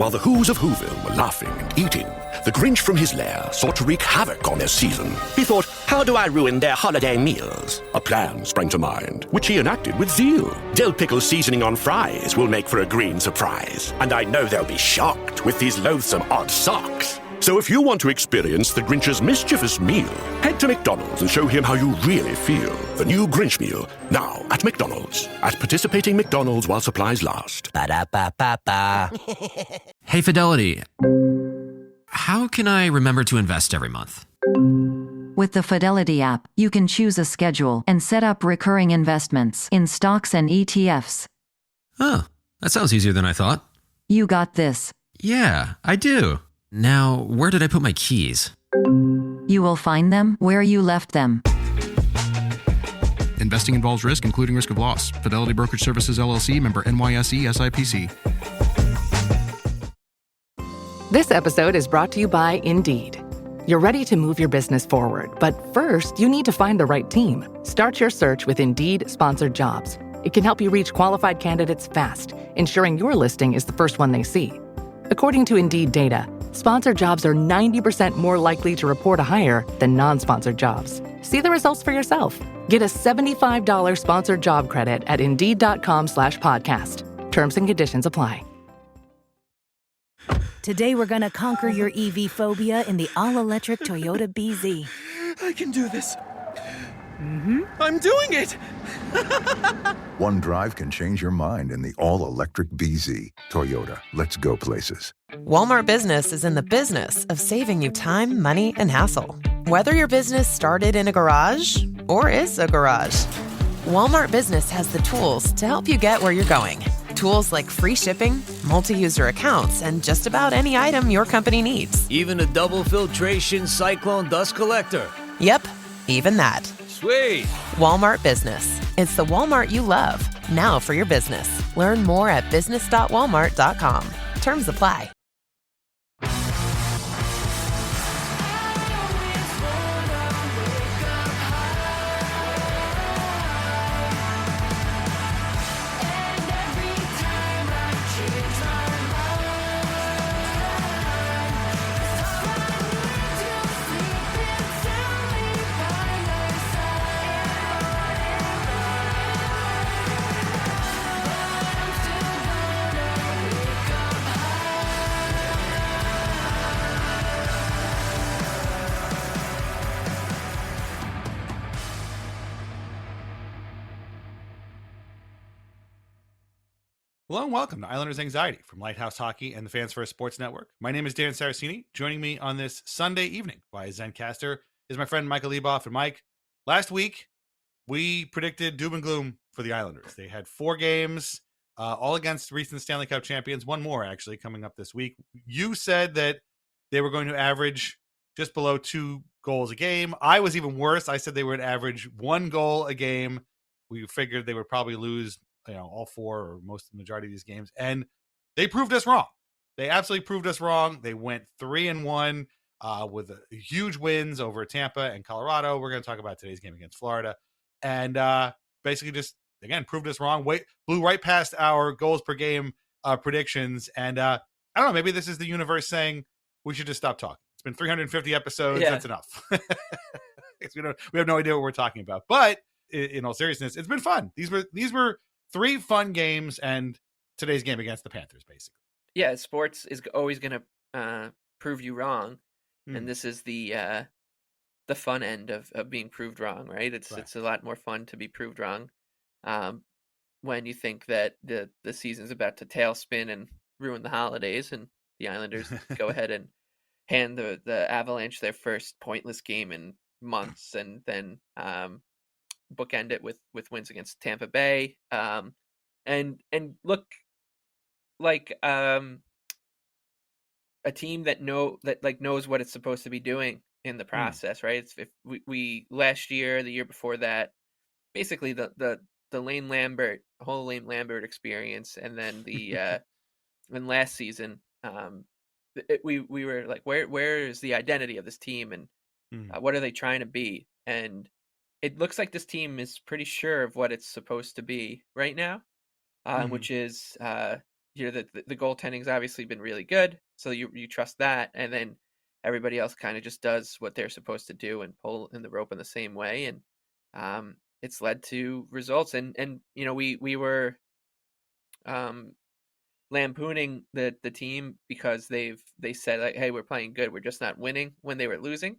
While the Who's of Whoville were laughing and eating, the Grinch from his lair sought to wreak havoc on their season. He thought, how do I ruin their holiday meals? A plan sprang to mind, which he enacted with zeal. Dill pickle seasoning on fries will make for a green surprise. And I know they'll be shocked with these loathsome odd socks. So if you want to experience the Grinch's mischievous meal, head to McDonald's and show him how you really feel. The new Grinch meal, now at McDonald's. At participating McDonald's while supplies last. Ba-da-ba-ba-ba. Hey, Fidelity. How can I remember to invest every month? With the Fidelity app, you can choose a schedule and set up recurring investments in stocks and ETFs. Oh, that sounds easier than I thought. You got this. Yeah, I do. Now, where did I put my keys? You will find them where you left them. Investing involves risk, including risk of loss. Fidelity Brokerage Services, LLC, member NYSE, SIPC. This episode is brought to you by Indeed. You're ready to move your business forward, but first, you need to find the right team. Start your search with Indeed Sponsored Jobs. It can help you reach qualified candidates fast, ensuring your listing is the first one they see. According to Indeed data, sponsored jobs are 90% more likely to report a hire than non-sponsored jobs. See the results for yourself. Get a $75 sponsored job credit at Indeed.com/podcast. Terms and conditions apply. Today we're gonna conquer your EV phobia in the all-electric Toyota BZ. I can do this. I'm doing it! One drive can change your mind in the all-electric BZ. Toyota, let's go places. Walmart Business is in the business of saving you time, money, and hassle. Whether your business started in a garage or is a garage, Walmart Business has the tools to help you get where you're going. Tools like free shipping, multi-user accounts, and just about any item your company needs. Even a double filtration cyclone dust collector. Yep, even that. Sweet! Walmart Business. It's the Walmart you love. Now for your business. Learn more at business.walmart.com. Terms apply. Hello and welcome to Islanders Anxiety from Lighthouse Hockey and the Fans First Sports Network. My name is Dan Saracini. Joining me on this Sunday evening via Zencaster is my friend Michael Leboff. And Mike, last week we predicted doom and gloom for the Islanders. They had 4 games, all against recent Stanley Cup champions. One more actually coming up this week. You said that they were going to average just below 2 goals a game. I was even worse. I said they would average 1 goal a game. We figured they would probably lose all 4 or most of the majority of these games. And they proved us wrong. They absolutely proved us wrong. They went 3-1 with huge wins over Tampa and Colorado. We're going to talk about today's game against Florida. And basically just, again, proved us wrong. Blew right past our goals per game predictions. And I don't know, maybe this is the universe saying we should just stop talking. It's been 350 episodes. Yeah. That's enough. We have no idea what we're talking about. But in all seriousness, it's been fun. These were 3 fun games, and today's game against the Panthers, basically. Yeah, sports is always going to prove you wrong, and this is the fun end of being proved wrong, right? It's a lot more fun to be proved wrong when you think that the season's about to tailspin and ruin the holidays, and the Islanders go ahead and hand the Avalanche their first pointless game in months, and then bookend it with wins against Tampa Bay, and look like a team that knows what it's supposed to be doing in the process, right? It's if we last year, the year before that, basically the Lane Lambert experience, and then the and last season, we were like, where is the identity of this team, and what are they trying to be? And it looks like this team is pretty sure of what it's supposed to be right now, which is, the goaltending's obviously been really good, so you trust that, and then everybody else kind of just does what they're supposed to do and pull in the rope in the same way, and it's led to results. And we were lampooning the team because they said, like, hey, we're playing good, we're just not winning, when they were losing.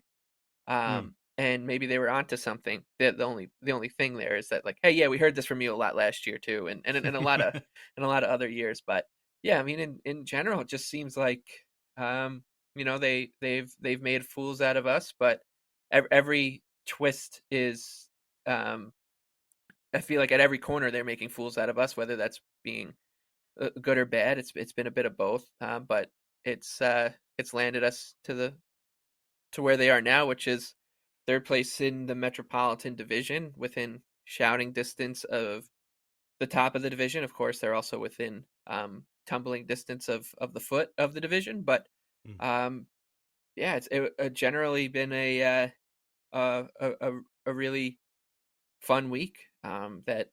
And maybe they were onto something. The only thing there is that, like, hey, yeah, we heard this from you a lot last year too, and a lot of and a lot of other years. But yeah, I mean, in general, it just seems like they've made fools out of us. But every twist is, I feel like at every corner they're making fools out of us, whether that's being good or bad. It's been a bit of both, but it's landed us to where they are now, which is third place in the Metropolitan Division, within shouting distance of the top of the division. Of course, they're also within tumbling distance of the foot of the division. But it's generally been a really fun week that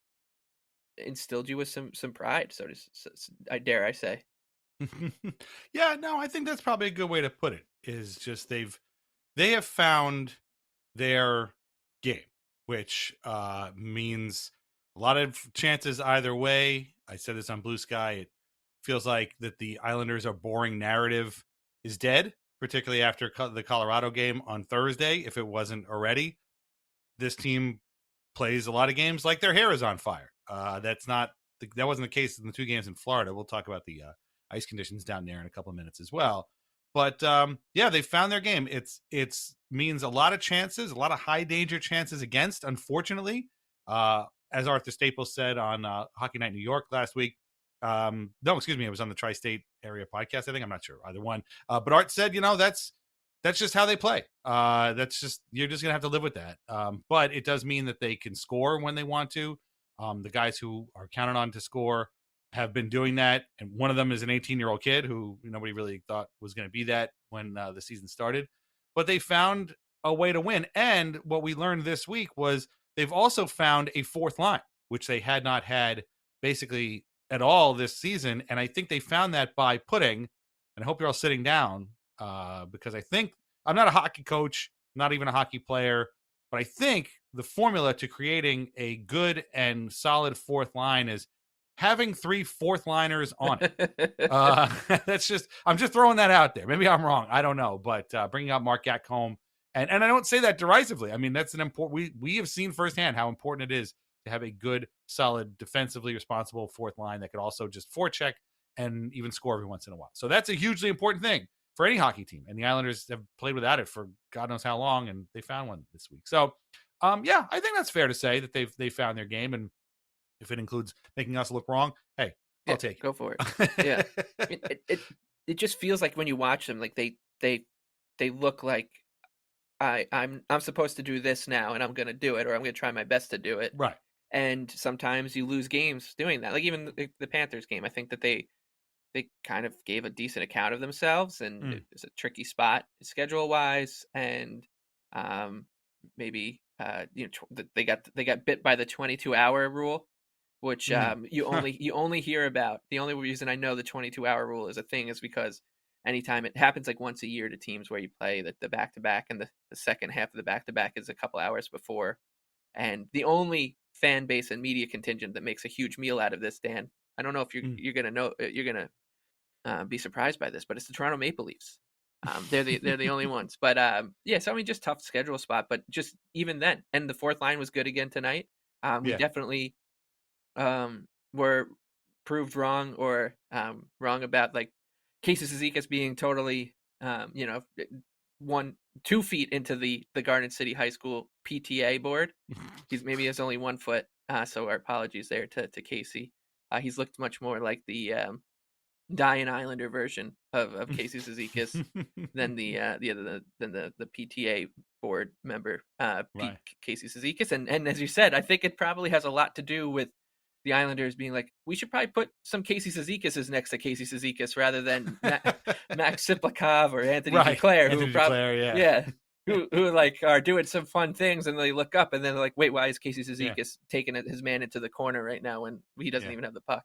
instilled you with some pride, so I dare I say. Yeah, no, I think that's probably a good way to put it. Is just they have found their game, which means a lot of chances either way. I said this on Blue Sky. It feels like that the Islanders' are boring narrative is dead, particularly after the Colorado game on Thursday. If it wasn't already, this team plays a lot of games like their hair is on fire. That wasn't the case in the 2 games in Florida. We'll talk about the ice conditions down there in a couple of minutes as well. But they found their game. It's means a lot of chances, a lot of high danger chances against. Unfortunately, as Arthur Staples said on Hockey Night in New York last week. No, excuse me, it was on the Tri-State Area podcast. I think, I'm not sure, either one. But Art said, that's just how they play. You're just gonna have to live with that. But it does mean that they can score when they want to. The guys who are counted on to score have been doing that, and one of them is an 18-year-old kid who nobody really thought was going to be that when the season started. But they found a way to win, and what we learned this week was they've also found a fourth line, which they had not had basically at all this season. And I think they found that by putting, and I hope you're all sitting down, because I think, I'm not a hockey coach, not even a hockey player, but I think the formula to creating a good and solid fourth line is having 3 fourth liners on it. I'm just throwing that out there. Maybe I'm wrong. I don't know. But bringing out Mark Gatcomb, and I don't say that derisively. I mean, that's an important, we have seen firsthand how important it is to have a good, solid, defensively responsible fourth line that could also just forecheck and even score every once in a while. So that's a hugely important thing for any hockey team. And the Islanders have played without it for God knows how long, and they found one this week. So, I think that's fair to say that they found their game. And if it includes making us look wrong, hey, I'll take it. Go for it. Yeah. I mean, it just feels like when you watch them, like they look like I'm supposed to do this now, and I'm going to do it, or I'm going to try my best to do it. Right. And sometimes you lose games doing that. Like even the Panthers game, I think that they kind of gave a decent account of themselves, and it was a tricky spot schedule wise, and maybe they got bit by the 22-hour rule, which you only hear about. The only reason I know the 22-hour rule is a thing is because anytime it happens, like once a year to teams where you play the back-to-back, and the second half of the back-to-back is a couple hours before. And the only fan base and media contingent that makes a huge meal out of this, Dan, I don't know if you're gonna be surprised by this, but it's the Toronto Maple Leafs. They're the only ones. But so I mean, just tough schedule spot. But just even then, and the fourth line was good again tonight. We definitely were proved wrong, or wrong about like Casey Cizikas being totally 2 feet into the Garden City High School PTA board. He has only 1 foot, so our apologies there to Casey. He's looked much more like the Dian Islander version of Casey Cizikas than the PTA board member, right. Casey Cizikas. And as you said, I think it probably has a lot to do with the Islanders being like, we should probably put some Casey Cizikases next to Casey Cizikas rather than Max Siplikov or Anthony Duclair, who like are doing some fun things, and they look up and then they're like, wait, why is Casey Cizikas taking his man into the corner right now when he doesn't even have the puck?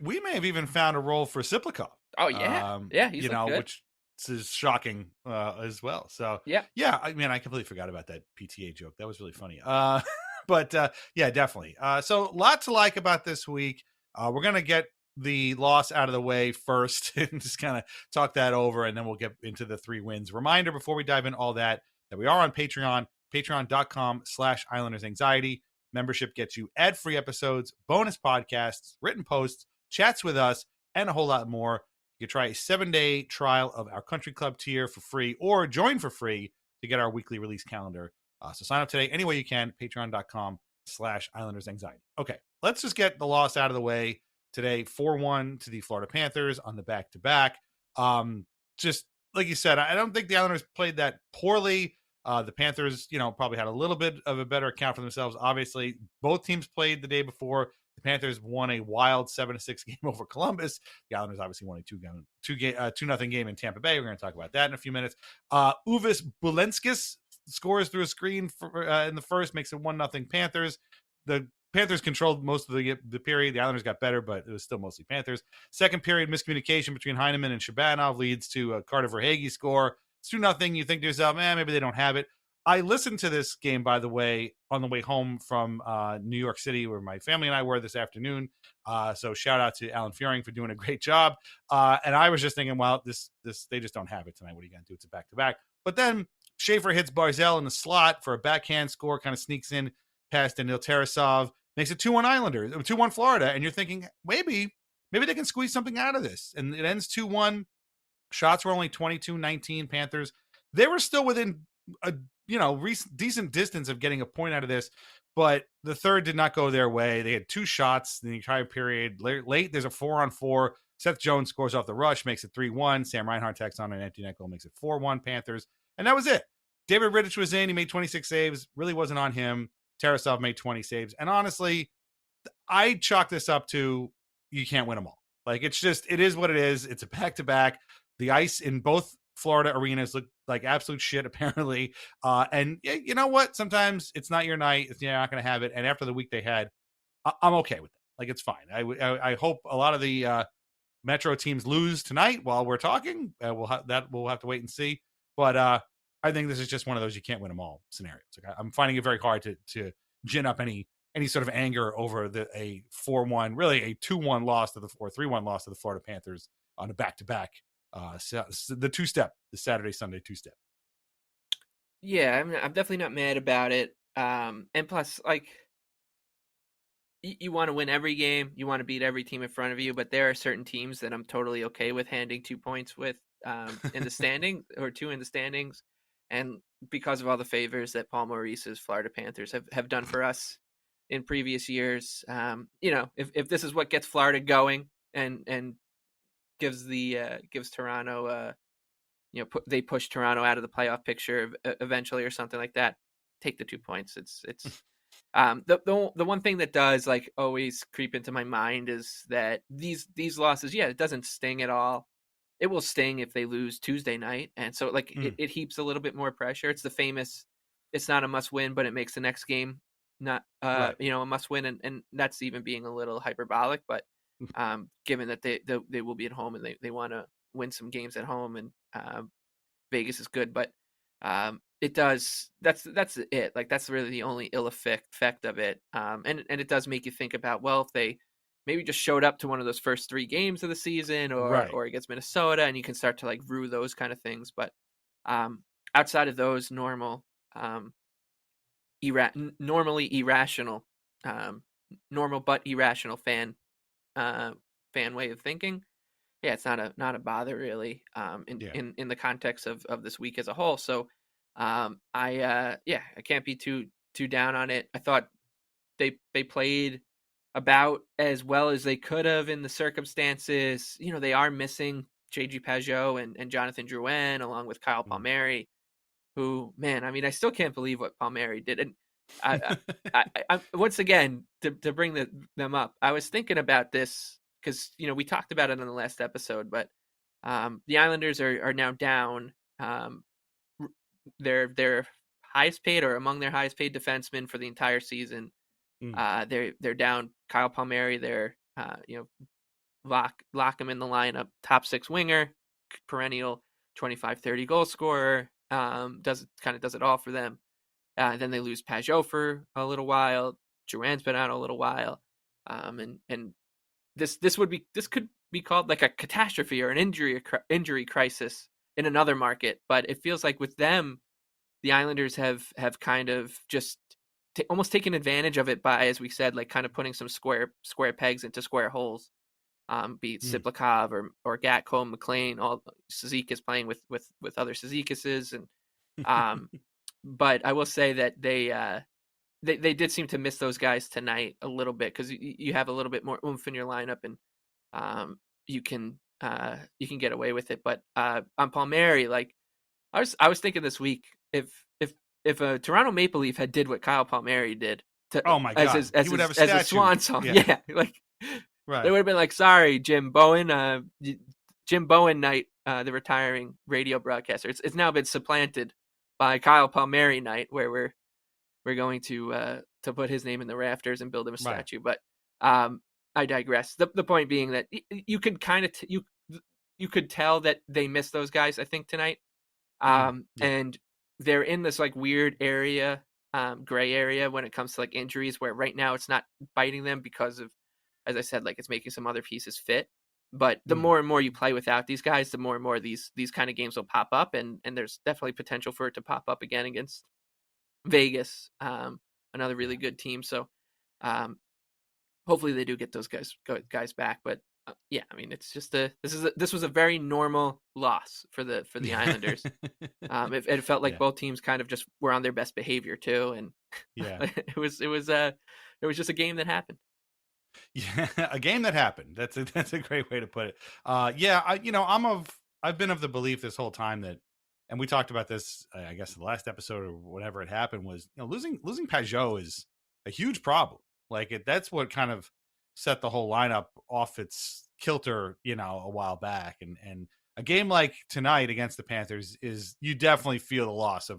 We may have even found a role for Siplikov. Oh yeah, yeah, he's good. Which is shocking as well. So yeah. I mean, I completely forgot about that PTA joke. That was really funny. But yeah, definitely. So lots to like about this week. We're gonna get the loss out of the way first and just kind of talk that over, and then we'll get into the 3 wins. Reminder before we dive in all that we are on Patreon, patreon.com/IslandersAnxiety. Membership gets you ad-free episodes, bonus podcasts, written posts, chats with us, and a whole lot more. You can try a 7-day trial of our country club tier for free, or join for free to get our weekly release calendar. So sign up today any way you can, patreon.com/IslandersAnxiety. Okay, let's just get the loss out of the way today. 4-1 to the Florida Panthers on the back-to-back. Just like you said, I don't think the Islanders played that poorly. The Panthers, probably had a little bit of a better account for themselves. Obviously, both teams played the day before. The Panthers won a wild 7-6 game over Columbus. The Islanders obviously won a 2-0 game in Tampa Bay. We're going to talk about that in a few minutes. Uvis Bulenskis scores through a screen in the first, makes it 1-0 Panthers. The Panthers controlled most of the period. The Islanders got better, but it was still mostly Panthers. Second period, miscommunication between Heineman and Shabanov leads to a Carter Verhaeghe score. It's 2-0. You think to yourself, maybe they don't have it. I listened to this game, by the way, on the way home from New York City, where my family and I were this afternoon. So shout out to Alan Fearing for doing a great job. And I was just thinking, well, this they just don't have it tonight. What are you going to do? It's a back-to-back. But then Schaefer hits Barzal in the slot for a backhand score, kind of sneaks in past Daniil Tarasov, makes it 2-1 Islanders, 2-1 Florida. And you're thinking, maybe they can squeeze something out of this. And it ends 2-1. Shots were only 22-19 Panthers. They were still within a decent distance of getting a point out of this, but the third did not go their way. They had 2 shots in the entire period. Late, there's a 4-on-4. Seth Jones scores off the rush, makes it 3-1. Sam Reinhart tacks on an empty net goal, makes it 4-1 Panthers. And that was it. David Rittich was in. He made 26 saves. Really wasn't on him. Tarasov made 20 saves. And honestly, I chalk this up to you can't win them all. Like, it is what it is. It's a back-to-back. The ice in both Florida arenas look like absolute shit, apparently. And you know what? Sometimes it's not your night. You're not going to have it. And after the week they had, I'm okay with that. Like, it's fine. I hope a lot of the Metro teams lose tonight while we're talking. We'll have to wait and see. But I think this is just one of those you can't win them all scenarios. Like, I'm finding it very hard to gin up any sort of anger over a 4-1, really a 2-1 loss or 3-1 loss to the Florida Panthers on a back-to-back. The two-step, the Saturday, Sunday two-step. Yeah, I'm definitely not mad about it. And plus, like, you want to win every game, you want to beat every team in front of you, but there are certain teams that I'm totally okay with handing 2 points with in the standing or 2 in the standings. And because of all the favors that Paul Maurice's Florida Panthers have done for us in previous years, if this is what gets Florida going and gives Toronto, they push Toronto out of the playoff picture eventually or something like that, take the 2 points. It's the one thing that does like always creep into my mind is that these losses, it doesn't sting at all. It will sting if they lose Tuesday night, and so it heaps a little bit more pressure. It's the famous, it's not a must win, but it makes the next game not a must win, and that's even being a little hyperbolic, but given that they will be at home and they want to win some games at home, and Vegas is good, but it does, that's it. Like, that's really the only ill effect of it. And it does make you think about, well, if they maybe just showed up to one of those first 3 games of the season, or against Minnesota, and you can start to like rue those kind of things. But outside of those normally irrational, normal but irrational fan way of thinking, it's not a bother really in the context of this week as a whole. So I can't be too down on it. I thought they played about as well as they could have in the circumstances. They are missing JG Pajot and Jonathan Drouin, along with Kyle Palmieri, who, man, I mean, I still can't believe what Palmieri did. And I once again, to bring them up, I was thinking about this because, we talked about it in the last episode, but the Islanders are now down. Their highest paid, or among their highest paid defensemen for the entire season. They're down Kyle Palmieri, their lock him in the lineup. Top 6 winger, perennial 25-30 goal scorer. Does it all for them. Then they lose Pajot for a little while. Duran's been out a little while. And this could be called like a catastrophe or an injury crisis in another market. But it feels like with them, the Islanders have kind of just almost taken advantage of it by, as we said, like kind of putting some square pegs into square holes. Be it Siplikov or Gatko, McLean, all Cizikas playing with other Cizikases, and but I will say that they did seem to miss those guys tonight a little bit, because you have a little bit more oomph in your lineup, and you can get away with it. But on Palmieri, like I was thinking this week, if a Toronto Maple Leaf had did what Kyle Palmieri did, oh my God, as a swan song, yeah like. Right. They would have been like, sorry, Jim Bowen night, the retiring radio broadcaster. It's now been supplanted by Kyle Palmieri night, where we're going to put his name in the rafters and build him a statue. But I digress. The point being that you could kind of you could tell that they missed those guys, I think, tonight. And they're in this like weird area, gray area when it comes to like injuries, where right now it's not biting them because of, as I said, like it's making some other pieces fit. But the more and more you play without these guys, the more and more these kind of games will pop up, and there's definitely potential for it to pop up again against Vegas, another really good team. So hopefully they do get those guys back. But yeah, I mean, it's just this was a very normal loss for the Islanders. It felt like both teams kind of just were on their best behavior too, and it was just a game that happened. Yeah, a game that happened. That's a great way to put it. I've been of the belief this whole time that, and we talked about this, I guess the last episode or whatever it happened was, losing Pajot is a huge problem. Like that's what kind of set the whole lineup off its kilter, a while back. And a game like tonight against the Panthers is, you definitely feel the loss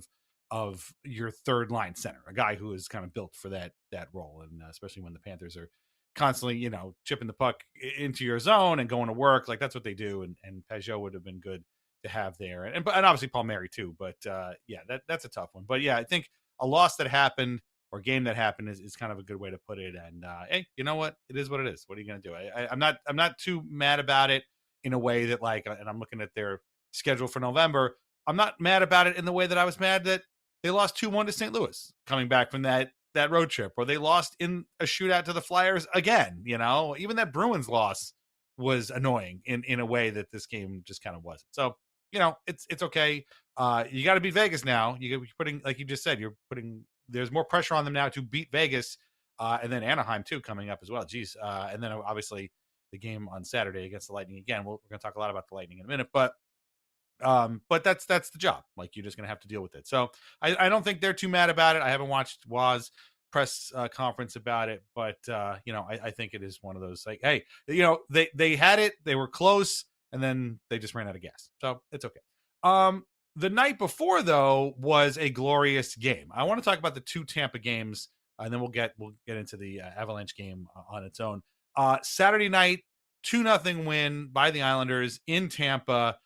of your third line center, a guy who is kind of built for that role, and especially when the Panthers are constantly, chipping the puck into your zone and going to work. Like that's what they do. And Pajot would have been good to have there. And obviously Palmieri too, but that's a tough one. But yeah, I think a loss that happened or game that happened is kind of a good way to put it. And hey, you know what? It is what it is. What are you going to do? I'm not too mad about it in a way that like, and I'm looking at their schedule for November. I'm not mad about it in the way that I was mad that they lost 2-1 to St. Louis coming back from that road trip, or they lost in a shootout to the Flyers again. Even that Bruins loss was annoying in a way that this game just kind of wasn't. So, it's okay. You got to beat Vegas now. You're putting, like you just said, there's more pressure on them now to beat Vegas, and then Anaheim too coming up as well. Geez. And then obviously the game on Saturday against the Lightning again. We're going to talk a lot about the Lightning in a minute, but that's the job. Like you're just going to have to deal with it. So I don't think they're too mad about it. I haven't watched Waz press conference about it, but I think it is one of those like, hey, they had it, they were close, and then they just ran out of gas. So it's okay. The night before though was a glorious game. I want to talk about the 2 Tampa games, and then we'll get into the Avalanche game on its own. Saturday night, 2-0 win by the Islanders in Tampa.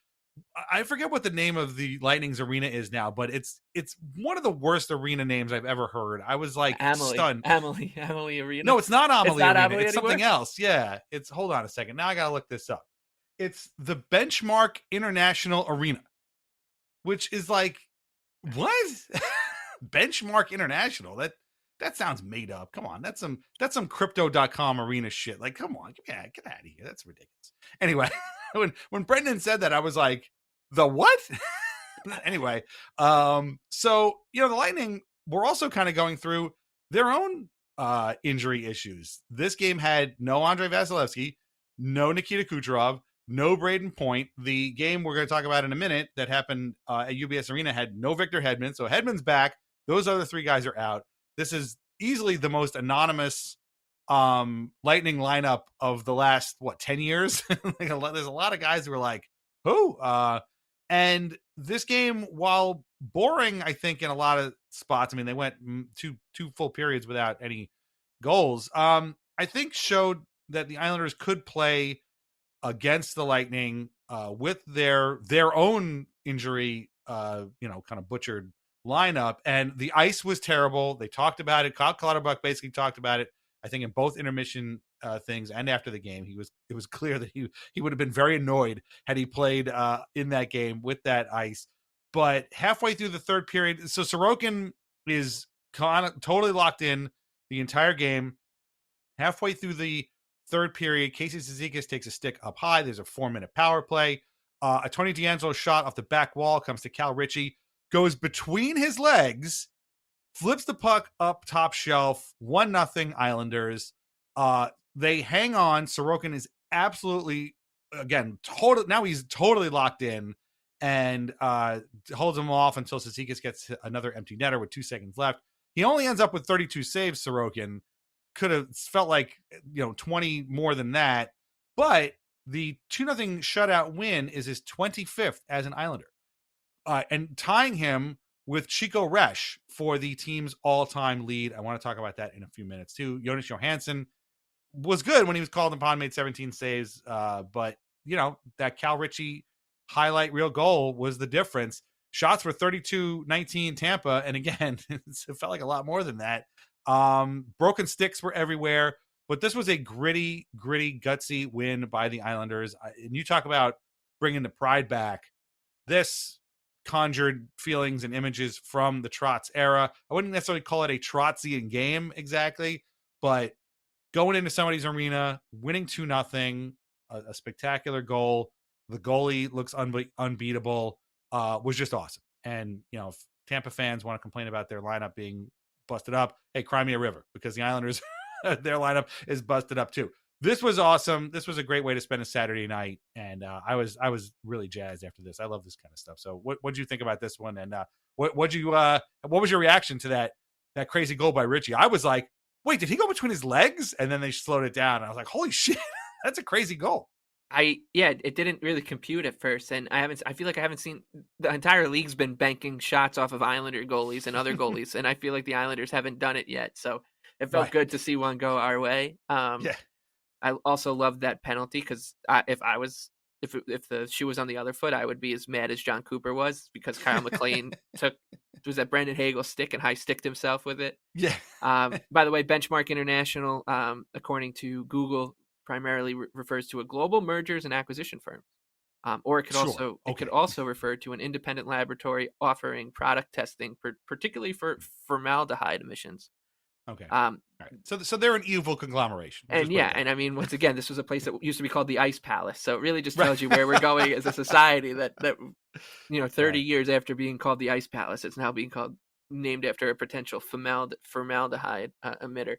I forget what the name of the Lightning's arena is now, but it's one of the worst arena names I've ever heard. I was like stunned. Amalie Arena. No, it's not Amalie Arena. Amalie it's something else. Yeah. Hold on a second. Now I got to look this up. It's the Benchmark International Arena, which is like, what? Benchmark International. That sounds made up. Come on. That's some crypto.com arena shit. Like, come on. Get out of here. That's ridiculous. Anyway, when Brendan said that, I was like, the what? Anyway, so, the Lightning were also kind of going through their own injury issues. This game had no Andrei Vasilevsky, no Nikita Kucherov, no Braden Point. The game we're going to talk about in a minute that happened at UBS Arena had no Victor Hedman. So Hedman's back. Those other 3 guys are out. This is easily the most anonymous Lightning lineup of the last 10 years. There's a lot of guys who are like, who? And this game, while boring, I think in a lot of spots, I mean, they went two full periods without any goals. I think showed that the Islanders could play against the Lightning with their own injury, kind of butchered lineup, and the ice was terrible. They talked about it. Kyle Clutterbuck basically talked about it, I think, in both intermission things and after the game. It was clear that he would have been very annoyed had he played in that game with that ice. But halfway through the third period, so Sorokin is totally locked in the entire game. Halfway through the third period, Casey Cizikas takes a stick up high. There's a 4-minute power play. A Tony DeAngelo shot off the back wall comes to Cal Ritchie, goes between his legs, flips the puck up top shelf. 1-0 Islanders. They hang on. Sorokin is absolutely, again, now he's totally locked in and holds him off until Cizikas gets another empty netter with 2 seconds left. He only ends up with 32 saves, Sorokin. Could have felt like 20 more than that, but the 2-0 shutout win is his 25th as an Islander, and tying him with Chico Resch for the team's all-time lead. I want to talk about that in a few minutes too. Jonas Johansson was good when he was called upon, made 17 saves, but that Cal Ritchie highlight reel goal was the difference. Shots were 32-19 Tampa, and again, it felt like a lot more than that. Broken sticks were everywhere, but this was a gritty, gutsy win by the Islanders. And you talk about bringing the pride back. This conjured feelings and images from the Trotz era. I wouldn't necessarily call it a Trotzian game exactly, but going into somebody's arena, winning 2-0, a spectacular goal. The goalie looks unbeatable. Was just awesome. And if Tampa fans want to complain about their lineup being busted up, hey, cry me a river, because the Islanders, their lineup is busted up too. This was awesome. This was a great way to spend a Saturday night, and I was really jazzed after this. I love this kind of stuff. So what did you think about this one? And what was your reaction to that crazy goal by Ritchie? I was like, wait, did he go between his legs? And then they slowed it down. I was like, holy shit, that's a crazy goal. It didn't really compute at first, and I feel like I haven't seen, the entire league's been banking shots off of Islander goalies and other goalies, and I feel like the Islanders haven't done it yet. So it felt good to see one go our way. I also loved that penalty, because if the shoe was on the other foot, I would be as mad as John Cooper was, because Kyle McLean was that Brendan Hagel's stick and high sticked himself with it. Yeah. By the way, Benchmark International, according to Google, primarily refers to a global mergers and acquisition firm, or it could also refer to an independent laboratory offering product testing, particularly for formaldehyde emissions. Okay. All right. So they're an evil conglomeration. And I mean, once again, this was a place that used to be called the Ice Palace. So it really just tells you where we're going as a society. That 30 years after being called the Ice Palace, it's now being named after a potential formaldehyde emitter.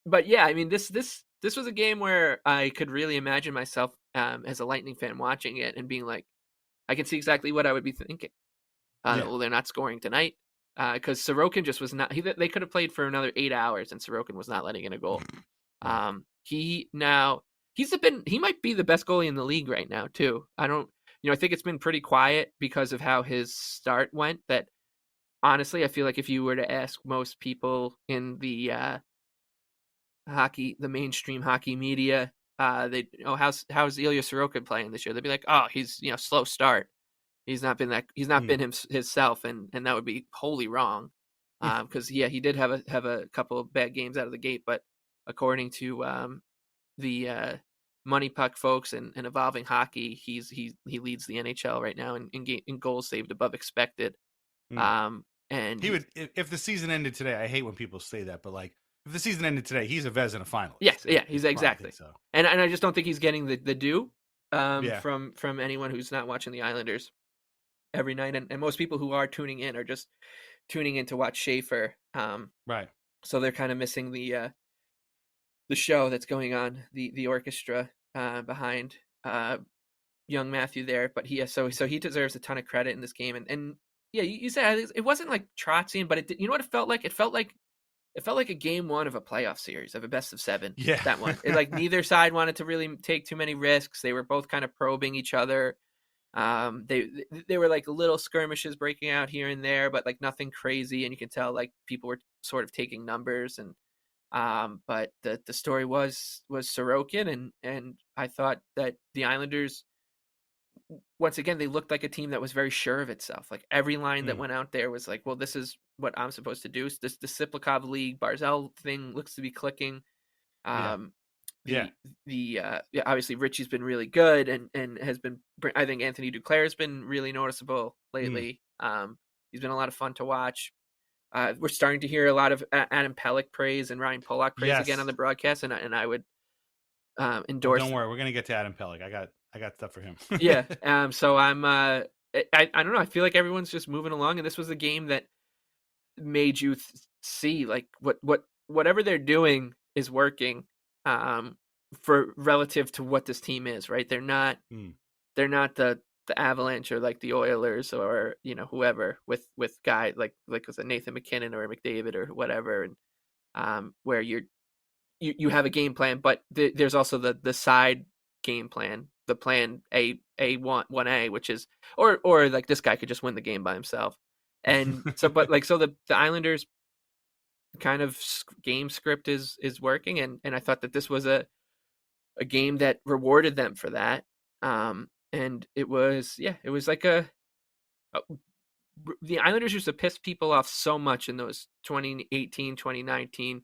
But yeah, I mean, this was a game where I could really imagine myself as a Lightning fan watching it and being like, I can see exactly what I would be thinking. Well, they're not scoring tonight, because Sorokin just was not. They could have played for another 8 hours, and Sorokin was not letting in a goal. He might be the best goalie in the league right now too. I think it's been pretty quiet because of how his start went. That honestly, I feel like if you were to ask most people in the mainstream hockey media, how's Ilya Sorokin playing this year? They'd be like, oh, he's slow start. He's not been himself, and that would be wholly wrong. Because he did have a couple of bad games out of the gate, but according to the Money Puck folks and Evolving Hockey, he leads the NHL right now in goals saved above expected. And he would, if the season ended today. I hate when people say that, but like, if the season ended today, he's a Vezina finalist. Yes, he's exactly. So. And I just don't think he's getting the due from anyone who's not watching the Islanders every night. And most people who are tuning in are just tuning in to watch Schaefer. Right. So they're kind of missing the show that's going on, the orchestra behind young Matthew there. But so he deserves a ton of credit in this game. And yeah, you said it wasn't like Trotzian, but you know what it felt like? It felt like a game one of a playoff series, of a best of 7. Yeah. That one. Neither side wanted to really take too many risks. They were both kind of probing each other. They were like little skirmishes breaking out here and there, but like nothing crazy. And you can tell like people were sort of taking numbers. And But the story was Sorokin, and I thought that the Islanders, once again, they looked like a team that was very sure of itself. Like every line that went out there was like, well, this is what I'm supposed to do. This the Siplikov League Barzal thing looks to be clicking. Obviously Richie's been really good and has been. I think Anthony Duclair has been really noticeable lately. He's been a lot of fun to watch. We're starting to hear a lot of Adam Pelech praise and Ryan Pollock praise again on the broadcast, and I would endorse. Don't worry, we're gonna get to Adam Pelech. I got stuff for him. Yeah. So I'm. I don't know. I feel like everyone's just moving along, and this was the game that made you see like whatever they're doing is working. For relative to what this team is, right? They're not the Avalanche or like the Oilers or whoever with guys like was it Nathan McKinnon or McDavid or whatever, and where you have a game plan, but there's also the side game plan, the plan A1A, which is or like this guy could just win the game by himself, and so the Islanders kind of game script is working, and I thought that this was a game that rewarded them for that. And it was like the Islanders used to piss people off so much in those 2018, 2019,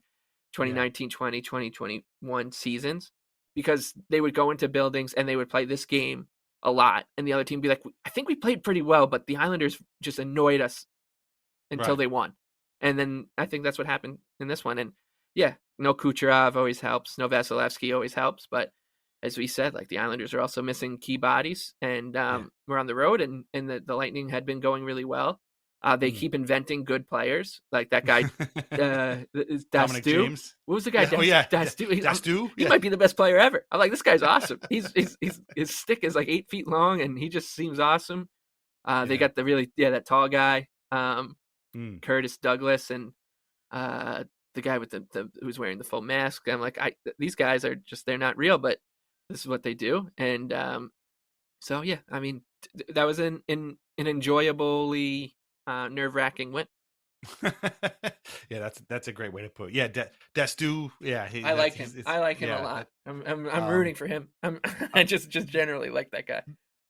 2020, 2021 seasons, because they would go into buildings and they would play this game a lot, and the other team would be like, I think we played pretty well, but the Islanders just annoyed us until they won. And then I think that's what happened in this one. And no Kucherov always helps. No Vasilevsky always helps. But as we said, like the Islanders are also missing key bodies, and we're on the road, and the Lightning had been going really well. They keep inventing good players, like that guy, Dominic James. What was the guy? Dastu. He might be the best player ever. I'm like, this guy's awesome. His stick is like 8 feet long, and he just seems awesome. They got that tall guy. Curtis Douglas, and the guy with the who's wearing the full mask. I'm like, these guys are just, they're not real, but this is what they do. And so yeah, I mean, that was an enjoyably nerve-wracking win. That's a great way to put it. Yeah, Dastu. Yeah, I like him. I like him a lot. I'm rooting for him. I just generally like that guy.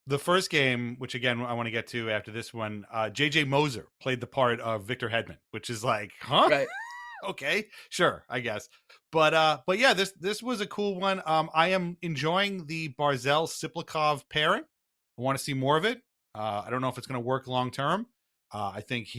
The first game, which again I want to get to after this one, JJ Moser played the part of Victor Hedman, which is like, huh? Right. Okay, sure, I guess. But yeah, this was a cool one. I am enjoying the Barzal Siplikov pairing. I want to see more of it. I don't know if it's going to work long term. I think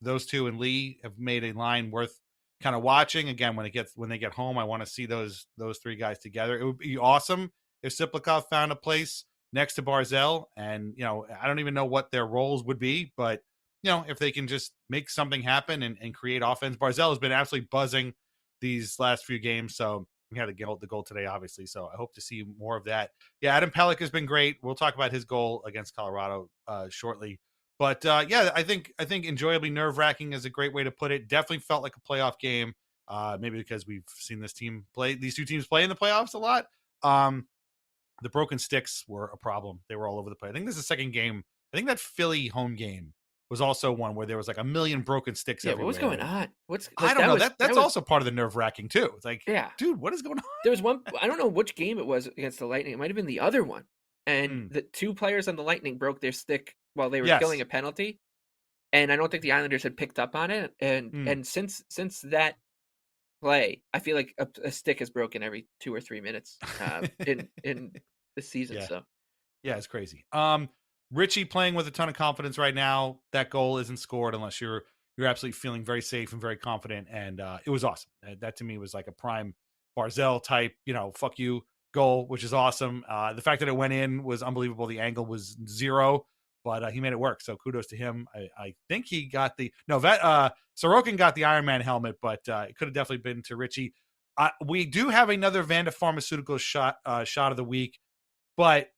those two and Lee have made a line worth kind of watching. Again, when they get home, I want to see those three guys together. It would be awesome if Siplikov found a place next to Barzal, and I don't even know what their roles would be, but if they can just make something happen and create offense. Barzal has been absolutely buzzing these last few games, so we had the goal today, obviously, so I hope to see more of that. Yeah, Adam Pelech has been great. We'll talk about his goal against Colorado shortly, but I think enjoyably nerve-wracking is a great way to put it. Definitely felt like a playoff game, maybe because we've seen these two teams play in the playoffs a lot. The broken sticks were a problem. They were all over the place. I think this is the second game. I think that Philly home game was also one where there was like a million broken sticks everywhere. What was going on? I don't know. That's also part of the nerve-wracking too. It's like, dude, what is going on? There was one, I don't know which game it was against the Lightning. It might have been the other one. And the two players on the Lightning broke their stick while they were killing a penalty. And I don't think the Islanders had picked up on it. And since that play, I feel like a stick is broken every 2 or 3 minutes in the season. So yeah, it's crazy. Richie playing with a ton of confidence right now. That goal isn't scored unless you're absolutely feeling very safe and very confident, and it was awesome. That to me was like a prime Barzal type, fuck you goal, which is awesome. The fact that it went in was unbelievable. The angle was 0, but he made it work. So kudos to him. I think he got Sorokin got the Iron Man helmet, but it could have definitely been to Richie. We do have another Vanda Pharmaceuticals shot of the week, but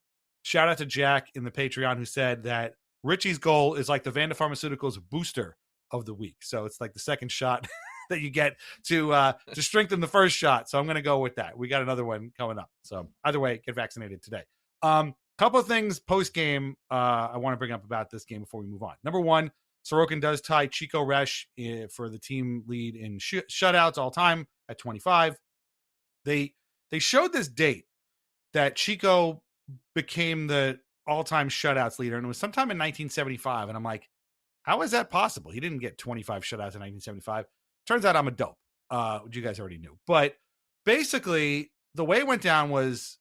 shout out to Jack in the Patreon who said that Richie's goal is like the Vanda Pharmaceuticals booster of the week. So it's like the second shot that you get to strengthen the first shot. So I'm going to go with that. We got another one coming up. So either way, get vaccinated today. Couple of things post game I want to bring up about this game before we move on. Number one, Sorokin does tie Chico Resch for the team lead in shutouts all time at 25. They showed this date that Chico became the all-time shutouts leader, and it was sometime in 1975. And I'm like, how is that possible? He didn't get 25 shutouts in 1975. Turns out I'm a dope, which you guys already knew. But basically, the way it went down was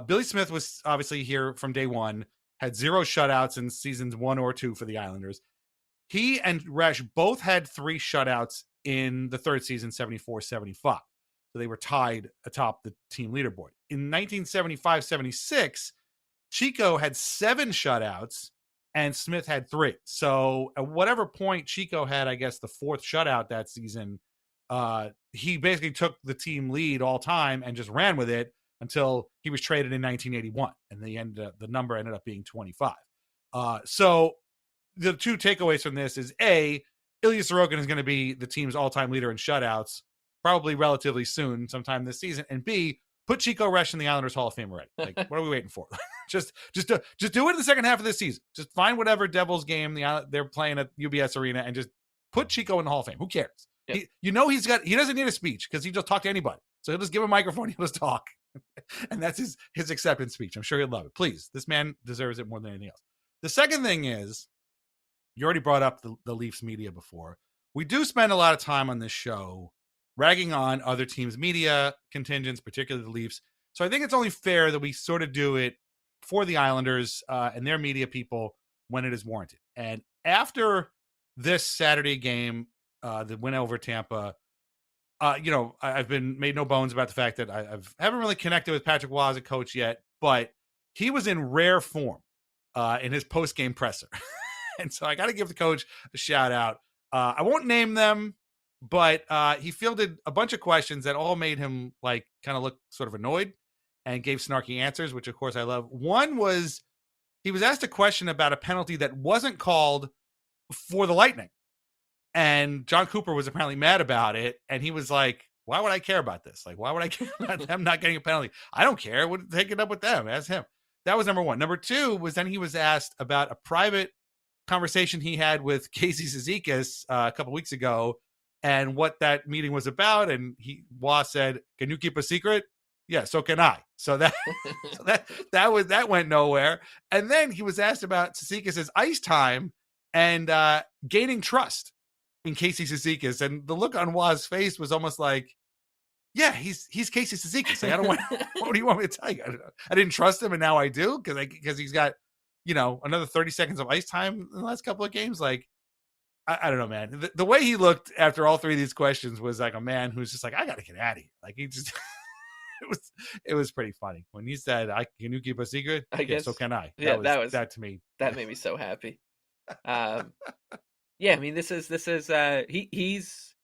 Billy Smith was obviously here from day one, had 0 shutouts in seasons 1 or 2 for the Islanders. He and Resch both had 3 shutouts in the third season, 74-75. So they were tied atop the team leaderboard. In 1975-76, Chico had 7 shutouts and Smith had 3. So at whatever point Chico had, I guess, the 4th shutout that season, he basically took the team lead all time and just ran with it until he was traded in 1981. And the number ended up being 25. So the 2 takeaways from this is A, Ilya Sorokin is going to be the team's all-time leader in shutouts, probably relatively soon, sometime this season. And B, put Chico Resch in the Islanders Hall of Fame already. Like, what are we waiting for? just do it in the second half of this season. Just find whatever Devils game they're playing at UBS Arena and just put Chico in the Hall of Fame. Who cares? Yep. He doesn't need a speech because he just talk to anybody. So he'll just give a microphone. He'll just talk. And that's his acceptance speech. I'm sure he'll love it. Please, this man deserves it more than anything else. The second thing is, you already brought up the Leafs media before. We do spend a lot of time on this show ragging on other teams' media contingents, particularly the Leafs. So I think it's only fair that we sort of do it for the Islanders and their media people when it is warranted. And after this Saturday game, the win over Tampa, I've been made no bones about the fact that I haven't really connected with Patrick Roy as a coach yet, but he was in rare form in his post-game presser. And so I got to give the coach a shout out. I won't name them, but he fielded a bunch of questions that all made him like kind of look sort of annoyed and gave snarky answers, which of course I love. One was he was asked a question about a penalty that wasn't called for the Lightning. And John Cooper was apparently mad about it. And he was like, why would I care about this? Like, why would I care about them not getting a penalty? I don't care. Take it up with them. Ask him. That was number one. Number two was then he was asked about a private conversation he had with Casey Cizikas a couple weeks ago and what that meeting was about. And Roy said, can you keep a secret? Yeah, so can I. So that went nowhere. And then he was asked about Cizikas' ice time and gaining trust in Casey Cizikas. And the look on Roy's face was almost like, yeah, he's Casey Cizikas. Like, I don't want. What do you want me to tell you? I didn't trust him, and now I do because he's got another 30 seconds of ice time in the last couple of games. Like, I don't know, man. The way he looked after all 3 of these questions was like a man who's just like, I got to get out of here. Like he just. It was pretty funny when he said, "Can you keep a secret?" I guess so. Can I? Yeah, that to me. That made me so happy. Yeah, I mean, this is he's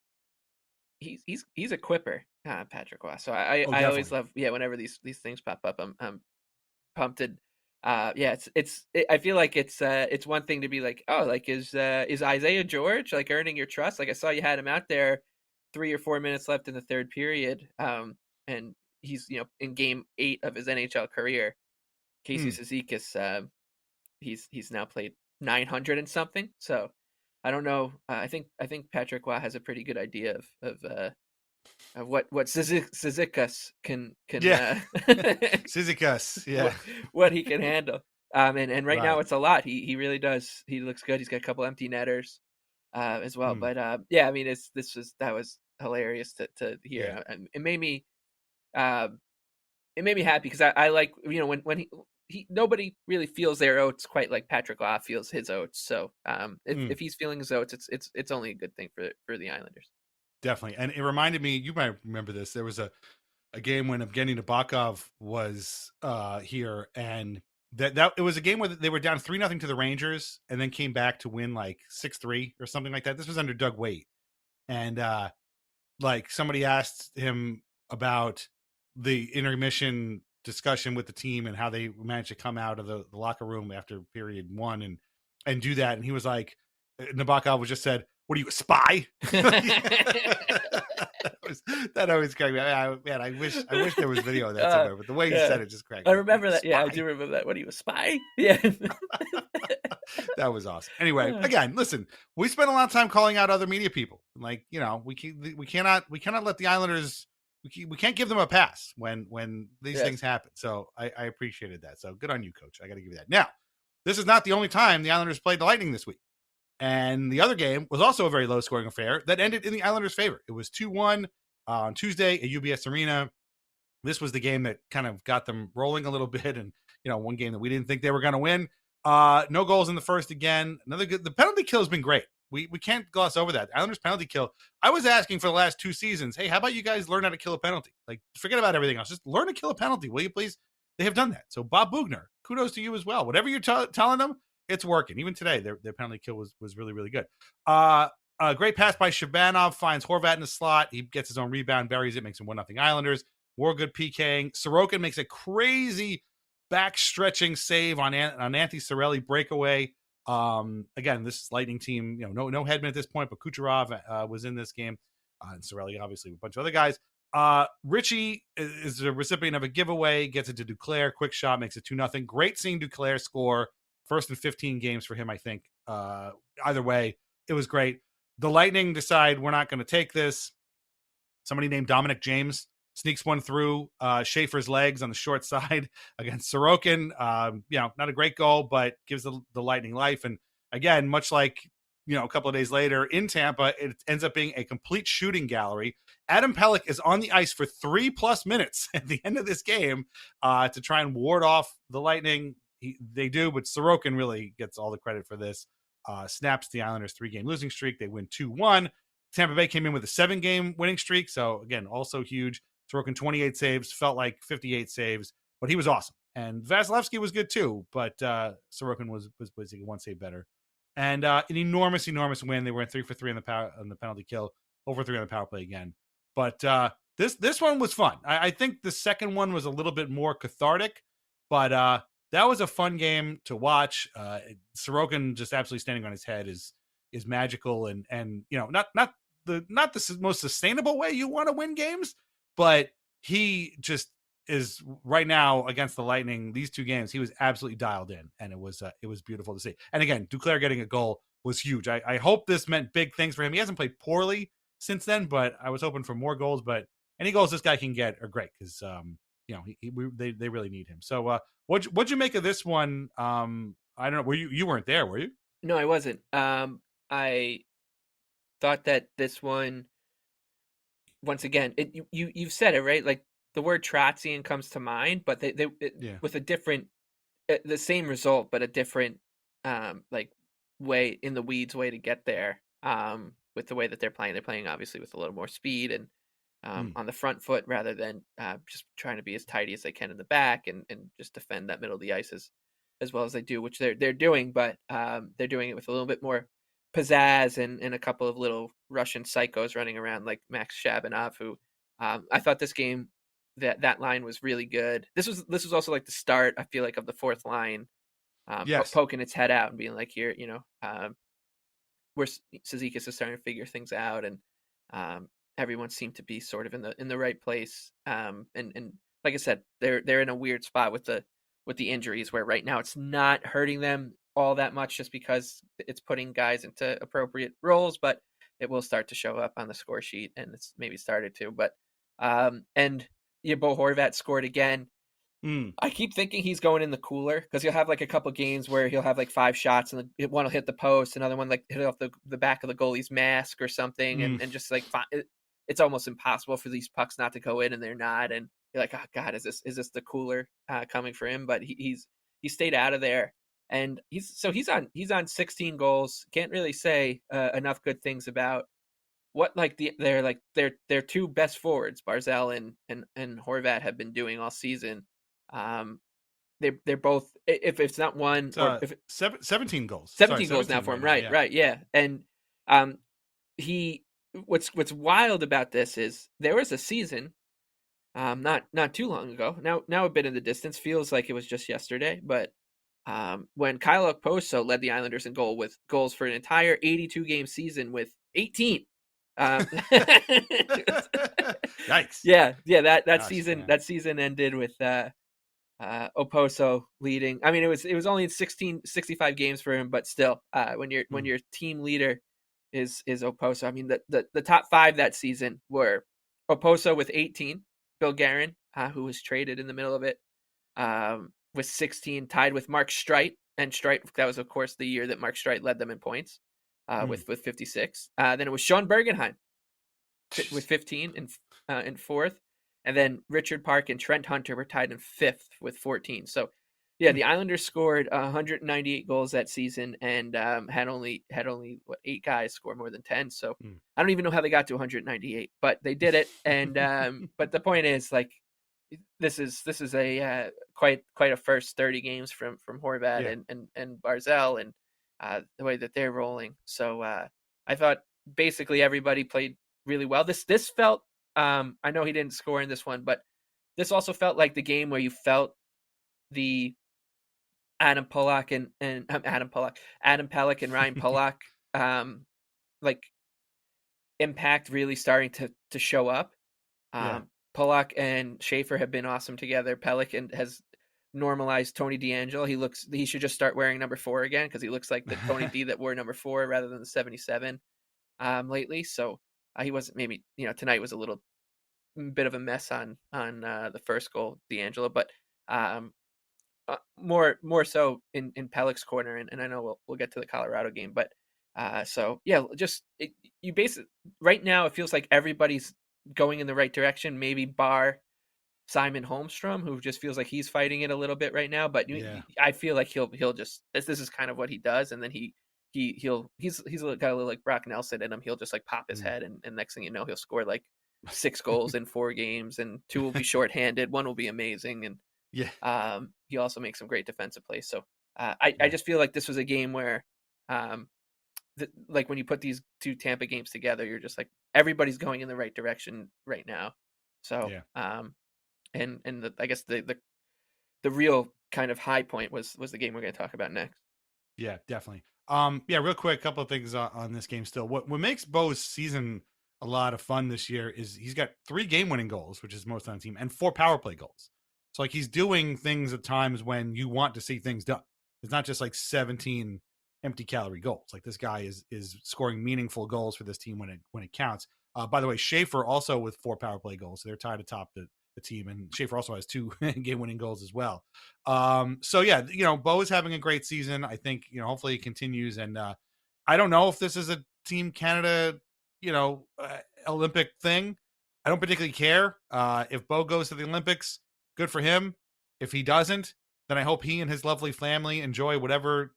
a quipper, Patrick Roy. So I always love whenever these things pop up, I'm pumped. I feel like it's one thing to be like, oh, like is Isaiah George like earning your trust? Like I saw you had him out there 3 or 4 minutes left in the third period, and he's in game 8 of his NHL career. Casey Cizikas, he's now played 900 and something. So I don't know. I think Patrick Roy has a pretty good idea of what Cizikas can Cizikas, yeah, what he can handle. And right now it's a lot. He really does. He looks good. He's got a couple empty netters as well. But I mean, that was hilarious to hear. Yeah. It made me happy because I like when he nobody really feels their oats quite like Patrick Roy feels his oats. So if he's feeling his oats, it's only a good thing for the Islanders. Definitely. And it reminded me, you might remember this, there was a game when Evgeny Nabokov was here, and that it was a game where they were down 3-0 to the Rangers and then came back to win like 6-3 or something like that. This was under Doug Weight. And like somebody asked him about the intermission discussion with the team and how they managed to come out of the locker room after period 1 and do that. And he was like, Nabokov was just said, "What are you, a spy?" that always cracked me. Man, I wish there was video of that somewhere. But the way he said it just cracked me. I remember that. Yeah, I do remember that. What are you, a spy? Yeah. That was awesome. Anyway, again, listen, we spent a lot of time calling out other media people. Like, we cannot let the Islanders, we can't give them a pass when these things happen. So I appreciated that. So good on you, Coach. I got to give you that. Now, this is not the only time the Islanders played the Lightning this week. And the other game was also a very low-scoring affair that ended in the Islanders' favor. It was 2-1 on Tuesday at UBS Arena. This was the game that kind of got them rolling a little bit, and one game that we didn't think they were going to win. No goals in the first again. The penalty kill has been great. We can't gloss over that. Islanders penalty kill. I was asking for the last 2 seasons, hey, how about you guys learn how to kill a penalty? Like, forget about everything else. Just learn to kill a penalty, will you please? They have done that. So Bob Bugner, kudos to you as well. Whatever you're telling them, it's working. Even today, their penalty kill was really, really good. A great pass by Shabanov, finds Horvat in the slot. He gets his own rebound, buries it, makes him 1-0 Islanders. More good PKing. Sorokin makes a crazy back-stretching save on Antti Cirelli breakaway. Again, this is Lightning team. No Hedman at this point, but Kucherov was in this game. And Cirelli, obviously, with a bunch of other guys. Richie is the recipient of a giveaway, gets it to Duclair. Quick shot, makes it 2-0. Great seeing Duclair score. First in 15 games for him, I think. Either way, it was great. The Lightning decide we're not going to take this. Somebody named Dominic James sneaks one through Schaefer's legs on the short side against Sorokin. Not a great goal, but gives the Lightning life. And again, much like a couple of days later in Tampa, it ends up being a complete shooting gallery. Adam Pelech is on the ice for 3+ minutes at the end of this game to try and ward off the Lightning. They do, but Sorokin really gets all the credit for this. Snaps the Islanders' 3-game losing streak. They win 2-1. Tampa Bay came in with a 7-game winning streak. So again, also huge. Sorokin 28 saves, felt like 58 saves, but he was awesome. And Vasilevsky was good too, but Sorokin was basically 1 save better. And an enormous win. They were in 3 for 3 on the penalty kill, over 3 on the power play again. But this one was fun. I think the second one was a little bit more cathartic, but that was a fun game to watch. Sorokin just absolutely standing on his head is magical, and not the most sustainable way you want to win games, but he just is right now against the Lightning. These 2 games, he was absolutely dialed in, and it was beautiful to see. And again, Duclair getting a goal was huge. I hope this meant big things for him. He hasn't played poorly since then, but I was hoping for more goals. But any goals this guy can get are great because they really need him. So what'd you make of this one? I don't know. Were you weren't there, were you? No, I wasn't. I thought that this one, once again, you've said it right. Like the word Trotzian comes to mind, but with a different, the same result, but a different way in the weeds way to get there. With the way that they're playing obviously with a little more speed and on the front foot rather than just trying to be as tidy as they can in the back and just defend that middle of the ice as well as they do, which they're doing, but they're doing it with a little bit more pizzazz and a couple of little Russian psychos running around like Max Shabanov, who I thought this game that line was really good. This was also like the start, I feel like, of the fourth line poking its head out and being like, here, where Cizikas is starting to figure things out, and everyone seemed to be sort of in the right place. And like I said, they're in a weird spot with the injuries where right now it's not hurting them all that much just because it's putting guys into appropriate roles, but it will start to show up on the score sheet, and it's maybe started to. But Bo Horvat scored again. I keep thinking he's going in the cooler because he'll have like a couple games where he'll have like 5 shots and one will hit the post, another one like hit off the back of the goalie's mask or something, and just like it's almost impossible for these pucks not to go in, and they're not, and you're like, oh God, is this the cooler coming for him? But he stayed out of there, and he's on 16 goals. Can't really say enough good things about what like their 2 best forwards, Barzal and Horvat, have been doing all season. They're both, if it's not one, or if 17 goals. 17 goals now for him, right, yeah. And what's wild about this is there was a season, not too long ago. Now a bit in the distance, feels like it was just yesterday, but when Kyle Okposo led the Islanders in goals for an entire 82 game season with 18. Yikes! Yeah. That season ended with Oposo leading. I mean, it was only 65 games for him, but still, when your team leader is Oposo. I mean, the top 5 that season were Oposo with 18, Bill Guerin, who was traded in the middle of it, with 16, tied with Mark Streit. And Streit, that was, of course, the year that Mark Streit led them in points, with 56. Then it was Sean Bergenheim with 15 in fourth. And then Richard Park and Trent Hunter were tied in 5th with 14. So, yeah, the Islanders scored 198 goals that season and had only 8 guys score more than 10. So I don't even know how they got to 198, but they did it. And but the point is, like, this is a quite a first 30 games from Horvat and Barzal and the way that they're rolling. So I thought basically everybody played really well. This felt. I know he didn't score in this one, but this also felt like the game where you felt the Adam Pelech and Ryan Pelech like impact really starting to show up. Pelech and Schaefer have been awesome together. Pelech has normalized Tony DeAngelo. He should just start wearing number 4 again, because he looks like the Tony D that wore number 4 rather than the 77 lately. So he wasn't, maybe, tonight was a little bit of a mess on the first goal, DeAngelo, but more so in Pelech's corner, and I know we'll get to the Colorado game, but so yeah, you basically right now it feels like everybody's going in the right direction, maybe bar Simon Holmstrom, who just feels like he's fighting it a little bit right now, but I feel like he'll just, this is kind of what he does, and then he's got a little like Brock Nelson in him. He'll just like pop his head, and next thing you know, he'll score like 6 goals in 4 games, and 2 will be shorthanded, 1 will be amazing, and he also makes some great defensive plays. So I just feel like this was a game where like when you put these 2 Tampa games together, you're just like, everybody's going in the right direction right now. So and I guess the real kind of high point was the game we're going to talk about next. Yeah, definitely. Real quick, a couple of things on this game still. What makes Bo's season a lot of fun this year is he's got 3 game-winning goals, which is most on the team, and 4 power play goals. So like he's doing things at times when you want to see things done. It's not just like 17 empty calorie goals. Like this guy is scoring meaningful goals for this team when it counts. By the way, Schaefer also with 4 power play goals, so they're tied atop the team, and Schaefer also has 2 game-winning goals as well. So yeah, Bo is having a great season. I think hopefully it continues, and I don't know if this is a Team Canada Olympic thing. I don't particularly care. If Bo goes to the Olympics, good for him. If he doesn't, then I hope he and his lovely family enjoy whatever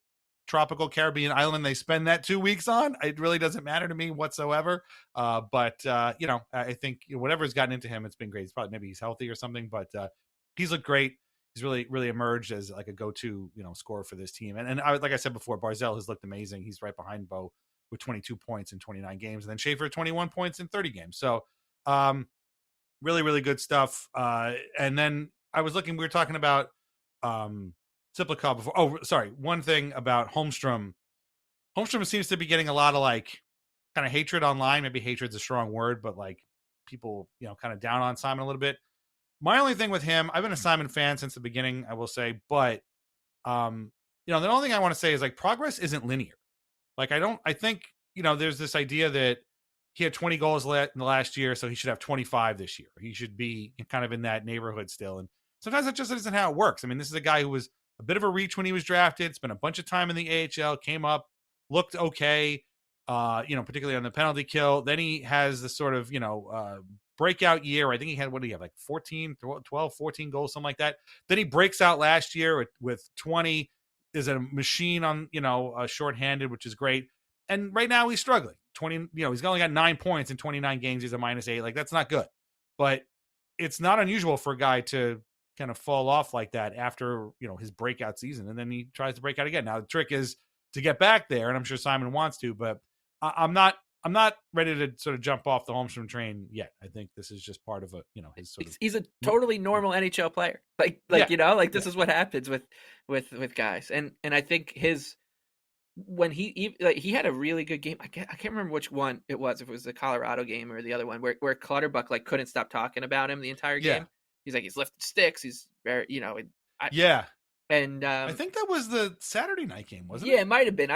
tropical Caribbean island they spend that 2 weeks on. It really doesn't matter to me whatsoever. But I think whatever's gotten into him, it's been great. It's probably, maybe he's healthy or something, but he's looked great. He's really emerged as like a go-to, scorer for this team. And like I said before, Barzal has looked amazing. He's right behind Bo with 22 points in 29 games, and then Schaefer 21 points in 30 games. So really good stuff. And then I was looking, we were talking about Ciplicov before. Oh, sorry. One thing about Holmstrom. Holmstrom seems to be getting a lot of like kind of hatred online. Maybe hatred's a strong word, but like people, kind of down on Simon a little bit. My only thing with him, I've been a Simon fan since the beginning, I will say, but the only thing I want to say is like progress isn't linear. Like I think, there's this idea that he had 20 goals in the last year, so he should have 25 this year. He should be kind of in that neighborhood still. And sometimes that just isn't how it works. I mean, this is a guy who was a bit of a reach when he was drafted, spent a bunch of time in the AHL, came up, looked okay, particularly on the penalty kill. Then he has this sort of, breakout year. I think he had, what do you have, like 14 goals, something like that. Then he breaks out last year with 20, is a machine on, shorthanded, which is great. And right now he's struggling. 20, he's only got 9 points in 29 games. He's a -8. Like, that's not good. But it's not unusual for a guy to kind of fall off like that after, his breakout season. And then he tries to break out again. Now the trick is to get back there. And I'm sure Simon wants to, but I'm not ready to sort of jump off the Holmstrom train yet. I think this is just part of a, his sort of. He's a totally normal NHL player. This is what happens with guys. And I think when he had a really good game. I can't remember which one it was, if it was the Colorado game or the other one where Clutterbuck couldn't stop talking about him the entire game. He's like, he's lifted sticks. He's very, And I think that was the Saturday night game, wasn't it? Yeah, it might have been.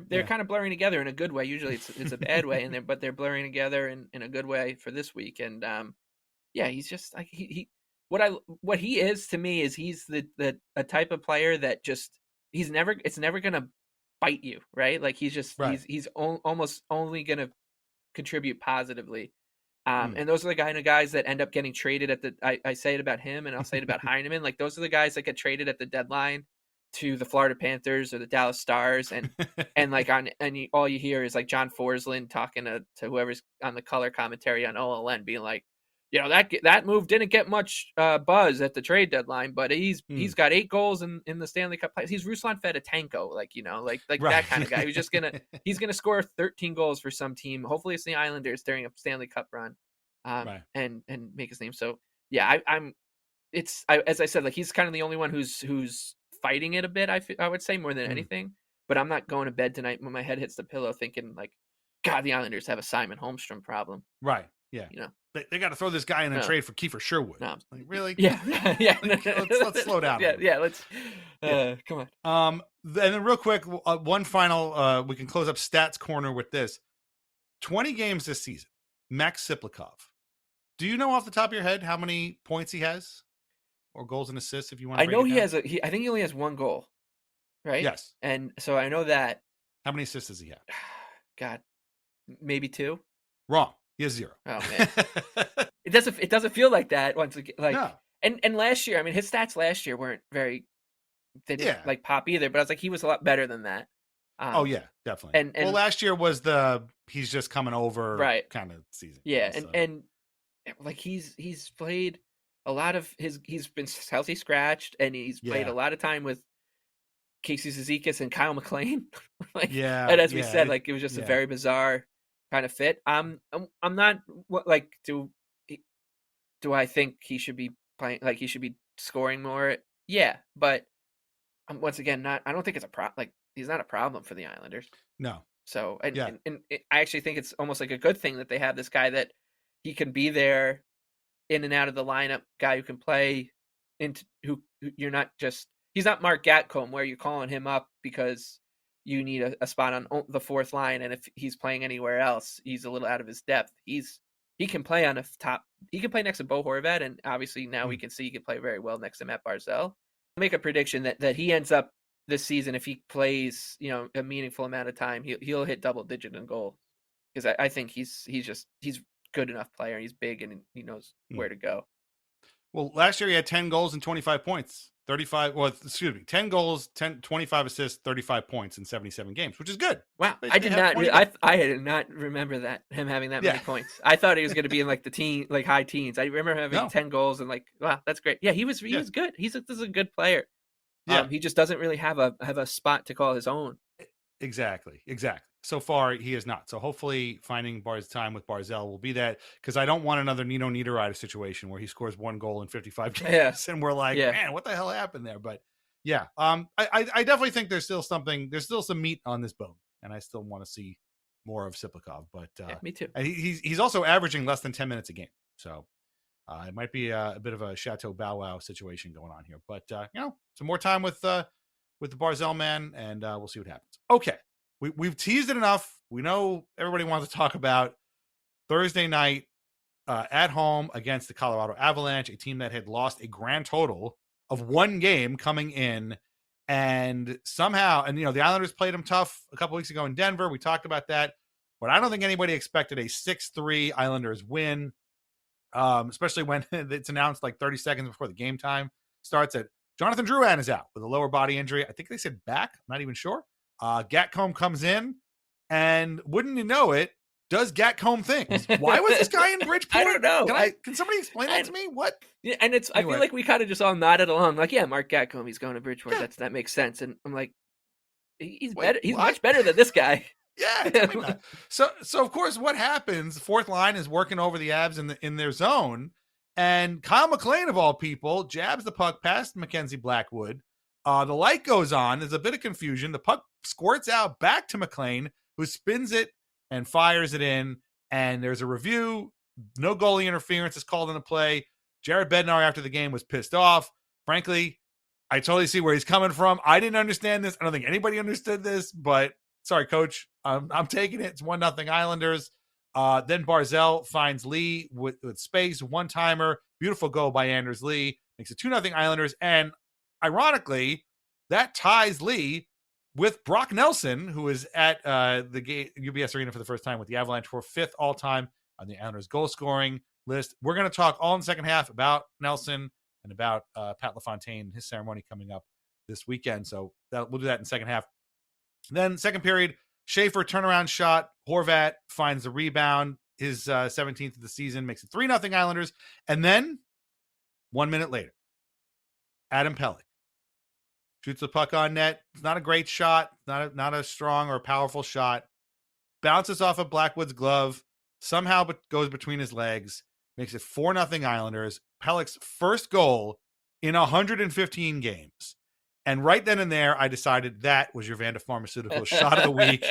They're kind of blurring together in a good way. Usually it's a bad way, but they're blurring together in a good way for this week. And he's just like what he is to me is he's a type of player that just it's never gonna bite you, right? Like he's just he's almost only gonna contribute positively. And those are the kind of guys that end up getting traded at I say it about him, and I'll say it about Heineman. Like those are the guys that get traded at the deadline to the Florida Panthers or the Dallas Stars, and all you hear is like John Forsland talking to whoever's on the color commentary on OLN, being like, that move didn't get much buzz at the trade deadline, but he's got 8 goals in the Stanley Cup playoffs. He's Ruslan Fedotenko, like that kind of guy who's just he's gonna score 13 goals for some team. Hopefully it's the Islanders during a Stanley Cup run, and make his name. So yeah, as I said, like he's kind of the only one who's fighting it a bit. I would say more than anything, but I'm not going to bed tonight when my head hits the pillow thinking like, God, the Islanders have a Simon Holmstrom problem. Right. Yeah. They got to throw this guy in a trade for Kiefer Sherwood. No. Like, really? Yeah. Yeah. Let's slow down. Let's come on. And then real quick, one final, we can close up stats corner with this. 20 games this season. Max Siplikov. Do you know off the top of your head how many points he has or goals and assists if you want to I know he has I think he only has 1 goal. Right? Yes. And so I know that. How many assists does he have? God, maybe 2. Wrong. He has 0. Oh man, it doesn't feel like that once again. Like, no. And last year, I mean, his stats last year weren't they didn't like pop either. But I was like, he was a lot better than that. Oh yeah, definitely. And last year was he's just coming over kind of season. Yeah, and like he's played a lot of he's been healthy scratched, and he's played a lot of time with Casey Zizekas and Kyle McLean. And as we said, like it was just a very bizarre kind of fit. I'm not like do I think he should be playing, like he should be scoring more? Yeah, but once again, I don't think it's a problem. Like he's not a problem for the Islanders. No. So and I actually think it's almost like a good thing that they have this guy that he can be there in and out of the lineup, guy who can play into who you're not just he's not Mark Gatcomb where you're calling him up because you need a spot on the 4th line, and if he's playing anywhere else, he's a little out of his depth. He can play on a top. He can play next to Bo Horvat, and obviously now we can see he can play very well next to Matt Barzal. I'll make a prediction that he ends up this season, if he plays a meaningful amount of time, he'll hit double digit in goal, because I think he's good enough player. He's big and he knows where to go. Well, last year he had 10 goals and 25 points. 10 goals, 25 assists, 35 points in 77 games, which is good. Wow. I did not remember that him having that many points. I thought he was going to be in like high teens. I remember having 10 goals and like, wow, that's great. Yeah, he was good. This is a good player. Yeah. He just doesn't really have a spot to call his own. Exactly. So far, he is not. So hopefully finding time with Barzal will be that, because I don't want another Nino Niederreiter situation where he scores 1 goal in 55 games and we're like, man, what the hell happened there? But yeah, I definitely think there's still some meat on this bone, and I still want to see more of Siplikov. But me too. He's also averaging less than 10 minutes a game. So it might be a bit of a Chateau Bow Wow situation going on here. But, some more time with the Barzal man, and we'll see what happens. Okay. We've teased it enough. We know everybody wants to talk about Thursday night at home against the Colorado Avalanche, a team that had lost a grand total of 1 game coming in. And somehow, the Islanders played them tough a couple weeks ago in Denver. We talked about that. But I don't think anybody expected a 6-3 Islanders win, especially when it's announced like 30 seconds before the game time starts. That Jonathan Drouin is out with a lower body injury. I think they said back. I'm not even sure. Gatcomb comes in, and wouldn't you know it, does Gatcomb things. Why was this guy in Bridgeport? I don't know. Can somebody explain that to me? What? Yeah, and anyway. I feel like we kind of just all nodded along, like, yeah, Mark Gatcomb, he's going to Bridgeport. Yeah. That makes sense. And I'm like, he's better. He's much better than this guy. Yeah. So of course, what happens? The 4th line is working over the Avs in their zone, and Kyle McLean, of all people, jabs the puck past Mackenzie Blackwood. The light goes on. There's a bit of confusion. The puck squirts out back to McLean, who spins it and fires it in. And there's a review. No goalie interference is called into play. Jared Bednar after the game was pissed off. Frankly, I totally see where he's coming from. I didn't understand this. I don't think anybody understood this, but sorry, coach. I'm taking it. It's 1-0 Islanders. Then Barzell finds Lee with space, one-timer. Beautiful goal by Anders Lee. Makes it 2-0 Islanders. And ironically, that ties Lee with Brock Nelson, who is at the UBS Arena for the first time with the Avalanche for 5th all-time on the Islanders goal-scoring list. We're going to talk all in the second half about Nelson and about Pat LaFontaine, his ceremony coming up this weekend. So we'll do that in the second half. Then second period, Schaefer turnaround shot. Horvat finds the rebound, his 17th of the season, makes it 3-0 Islanders. And then 1 minute later, Adam Pelech shoots the puck on net. It's not a great shot, not a strong or powerful shot. Bounces off of Blackwood's glove, somehow goes between his legs, makes it 4-0 Islanders. Pelech's first goal in 115 games. And right then and there, I decided that was your Vanda Pharmaceutical shot of the week.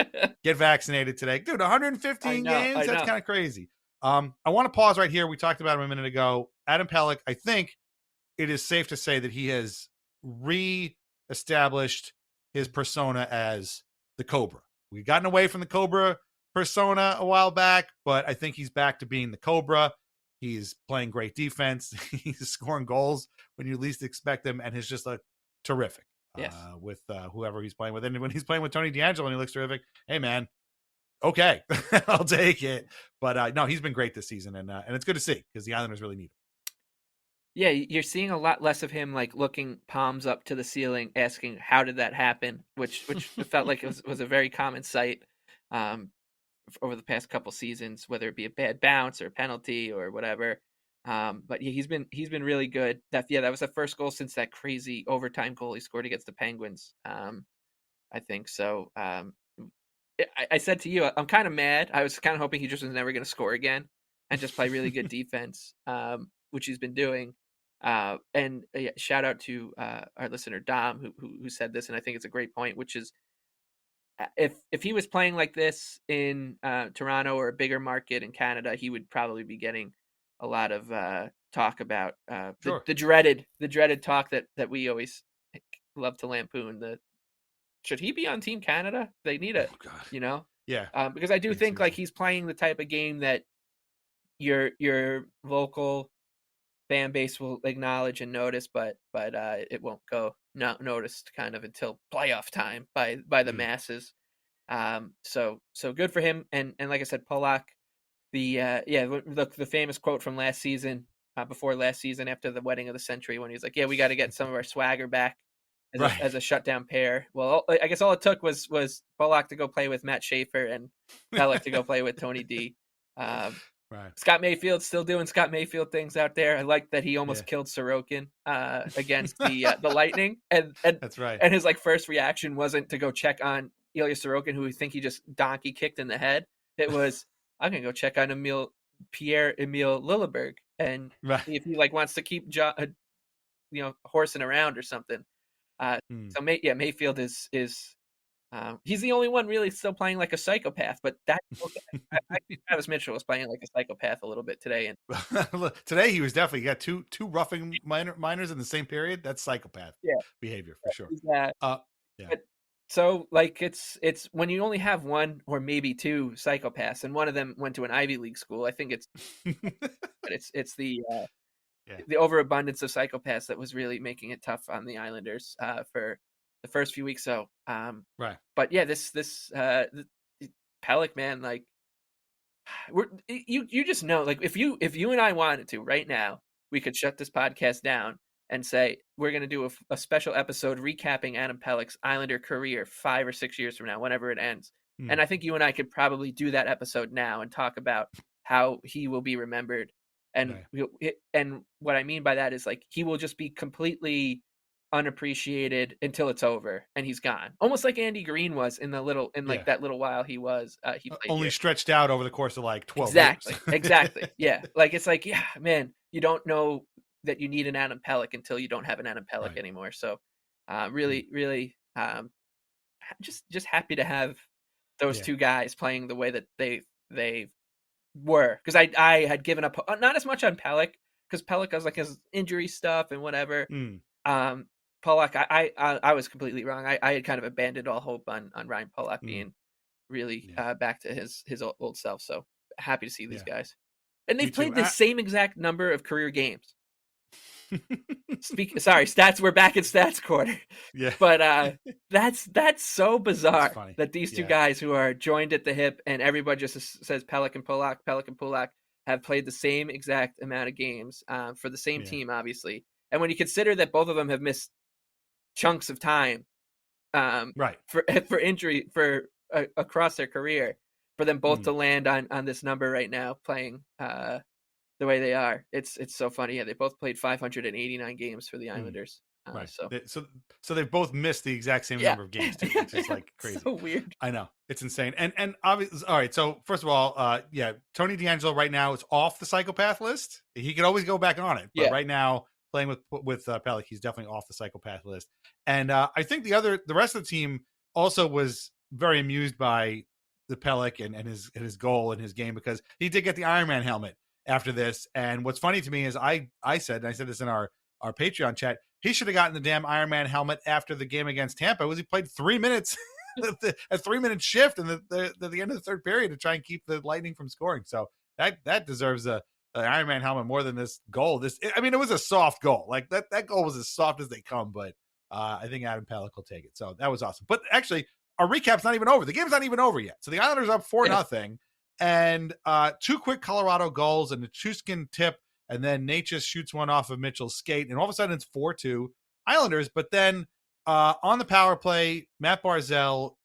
Get vaccinated today. Dude, 115 games? That's kind of crazy. I want to pause right here. We talked about him a minute ago. Adam Pelech, I think it is safe to say that he has re-established his persona as the Cobra. We've gotten away from the Cobra persona a while back, but I think he's back to being the Cobra. He's playing great defense. He's scoring goals when you least expect him, and he's just terrific with whoever he's playing with. And when he's playing with Tony DeAngelo and he looks terrific, hey, man, okay, I'll take it. But no, he's been great this season, and it's good to see because the Islanders really need him. Yeah, you're seeing a lot less of him like looking palms up to the ceiling, asking how did that happen, which felt like it was a very common sight over the past couple seasons, whether it be a bad bounce or penalty or whatever. But yeah, he's been really good. That was the first goal since that crazy overtime goal he scored against the Penguins. I think so. I said to you, I'm kind of mad. I was kind of hoping he just was never going to score again and just play really good defense, which he's been doing. And shout out to our listener Dom who said this, and I think it's a great point, which is if he was playing like this in Toronto or a bigger market in Canada, he would probably be getting a lot of talk about the dreaded talk that we always love to lampoon. Should he be on Team Canada? They need it, because I do think like he's playing the type of game that your local fan base will acknowledge and notice, but it won't go not noticed kind of until playoff time by the masses. So good for him. And like I said, Polak, the famous quote from last season, before last season, after the wedding of the century, when he was like, "Yeah, we got to get some of our swagger back as a shutdown pair." Well, I guess all it took was Polak to go play with Matt Schaefer and Pelech to go play with Tony D. Right. Scott Mayfield's still doing Scott Mayfield things out there. I like that he almost killed Sorokin against the Lightning, and that's right. And his first reaction wasn't to go check on Ilya Sorokin, who we think he just donkey kicked in the head. It was, I'm gonna go check on Pierre-Emile Lilleberg and see if he wants to keep horsing around or something. So Mayfield is he's the only one really still playing like a psychopath, but I think Travis Mitchell was playing like a psychopath a little bit today. And today he was definitely got two roughing minors in the same period. That's psychopath behavior for sure. But, so it's when you only have one or maybe two psychopaths, and one of them went to an Ivy League school. I think it's it's the overabundance of psychopaths that was really making it tough on the Islanders for the first few weeks. So, but yeah, this Pelech, man, you just know, if you and I wanted to right now, we could shut this podcast down and say we're going to do a special episode recapping Adam Pelech's Islander career 5 or 6 years from now, whenever it ends. And I think you and I could probably do that episode now and talk about how he will be remembered. And and what I mean by that is he will just be completely unappreciated until it's over and he's gone, almost like Andy Green was in that little while he was he played only here. Stretched out over the course of 12 exactly years. Exactly. Yeah, it's man, you don't know that you need an Adam Pelech until you don't have an Adam Pelech anymore. So really just happy to have those two guys playing the way that they were, because I had given up not as much on Pelech, because Pelech has his injury stuff and whatever. Pelech, I was completely wrong. I had kind of abandoned all hope on Ryan Pelech being really back to his old self. So happy to see these guys. And they've played the same exact number of career games. Sorry, stats. We're back in stats corner. Yeah, but that's so bizarre that these two guys who are joined at the hip, and everybody just says Pelech and Pulock have played the same exact amount of games for the same team, obviously. And when you consider that both of them have missed chunks of time, for injury across their career, for them both to land on this number right now, playing the way they are, it's so funny. Yeah, they both played 589 games for the Islanders. So they've both missed the exact same number of games too, which is like crazy. So weird. I know, it's insane. And obviously, all right. So first of all, Tony DeAngelo right now is off the psychopath list. He could always go back on it, but right now, playing with Pelech, he's definitely off the psychopath list. And I think the rest of the team also was very amused by the Pelech and his goal and his game, because he did get the Iron Man helmet after this. And what's funny to me is I said this in our Patreon chat, he should have gotten the damn Iron Man helmet after the game against Tampa. He played 3 minutes, a 3-minute shift at the end of the third period to try and keep the Lightning from scoring. So that deserves an Iron Man helmet more than this goal. It was a soft goal. Like that goal was as soft as they come, but I think Adam Pelech will take it. So that was awesome. But actually, our recap's not even over. The game's not even over yet. So the Islanders up 4-0, and 2 quick Colorado goals and a Chuskin tip, and then Nate just shoots one off of Mitchell's skate, and all of a sudden it's 4-2 Islanders. But then on the power play, Matt Barzal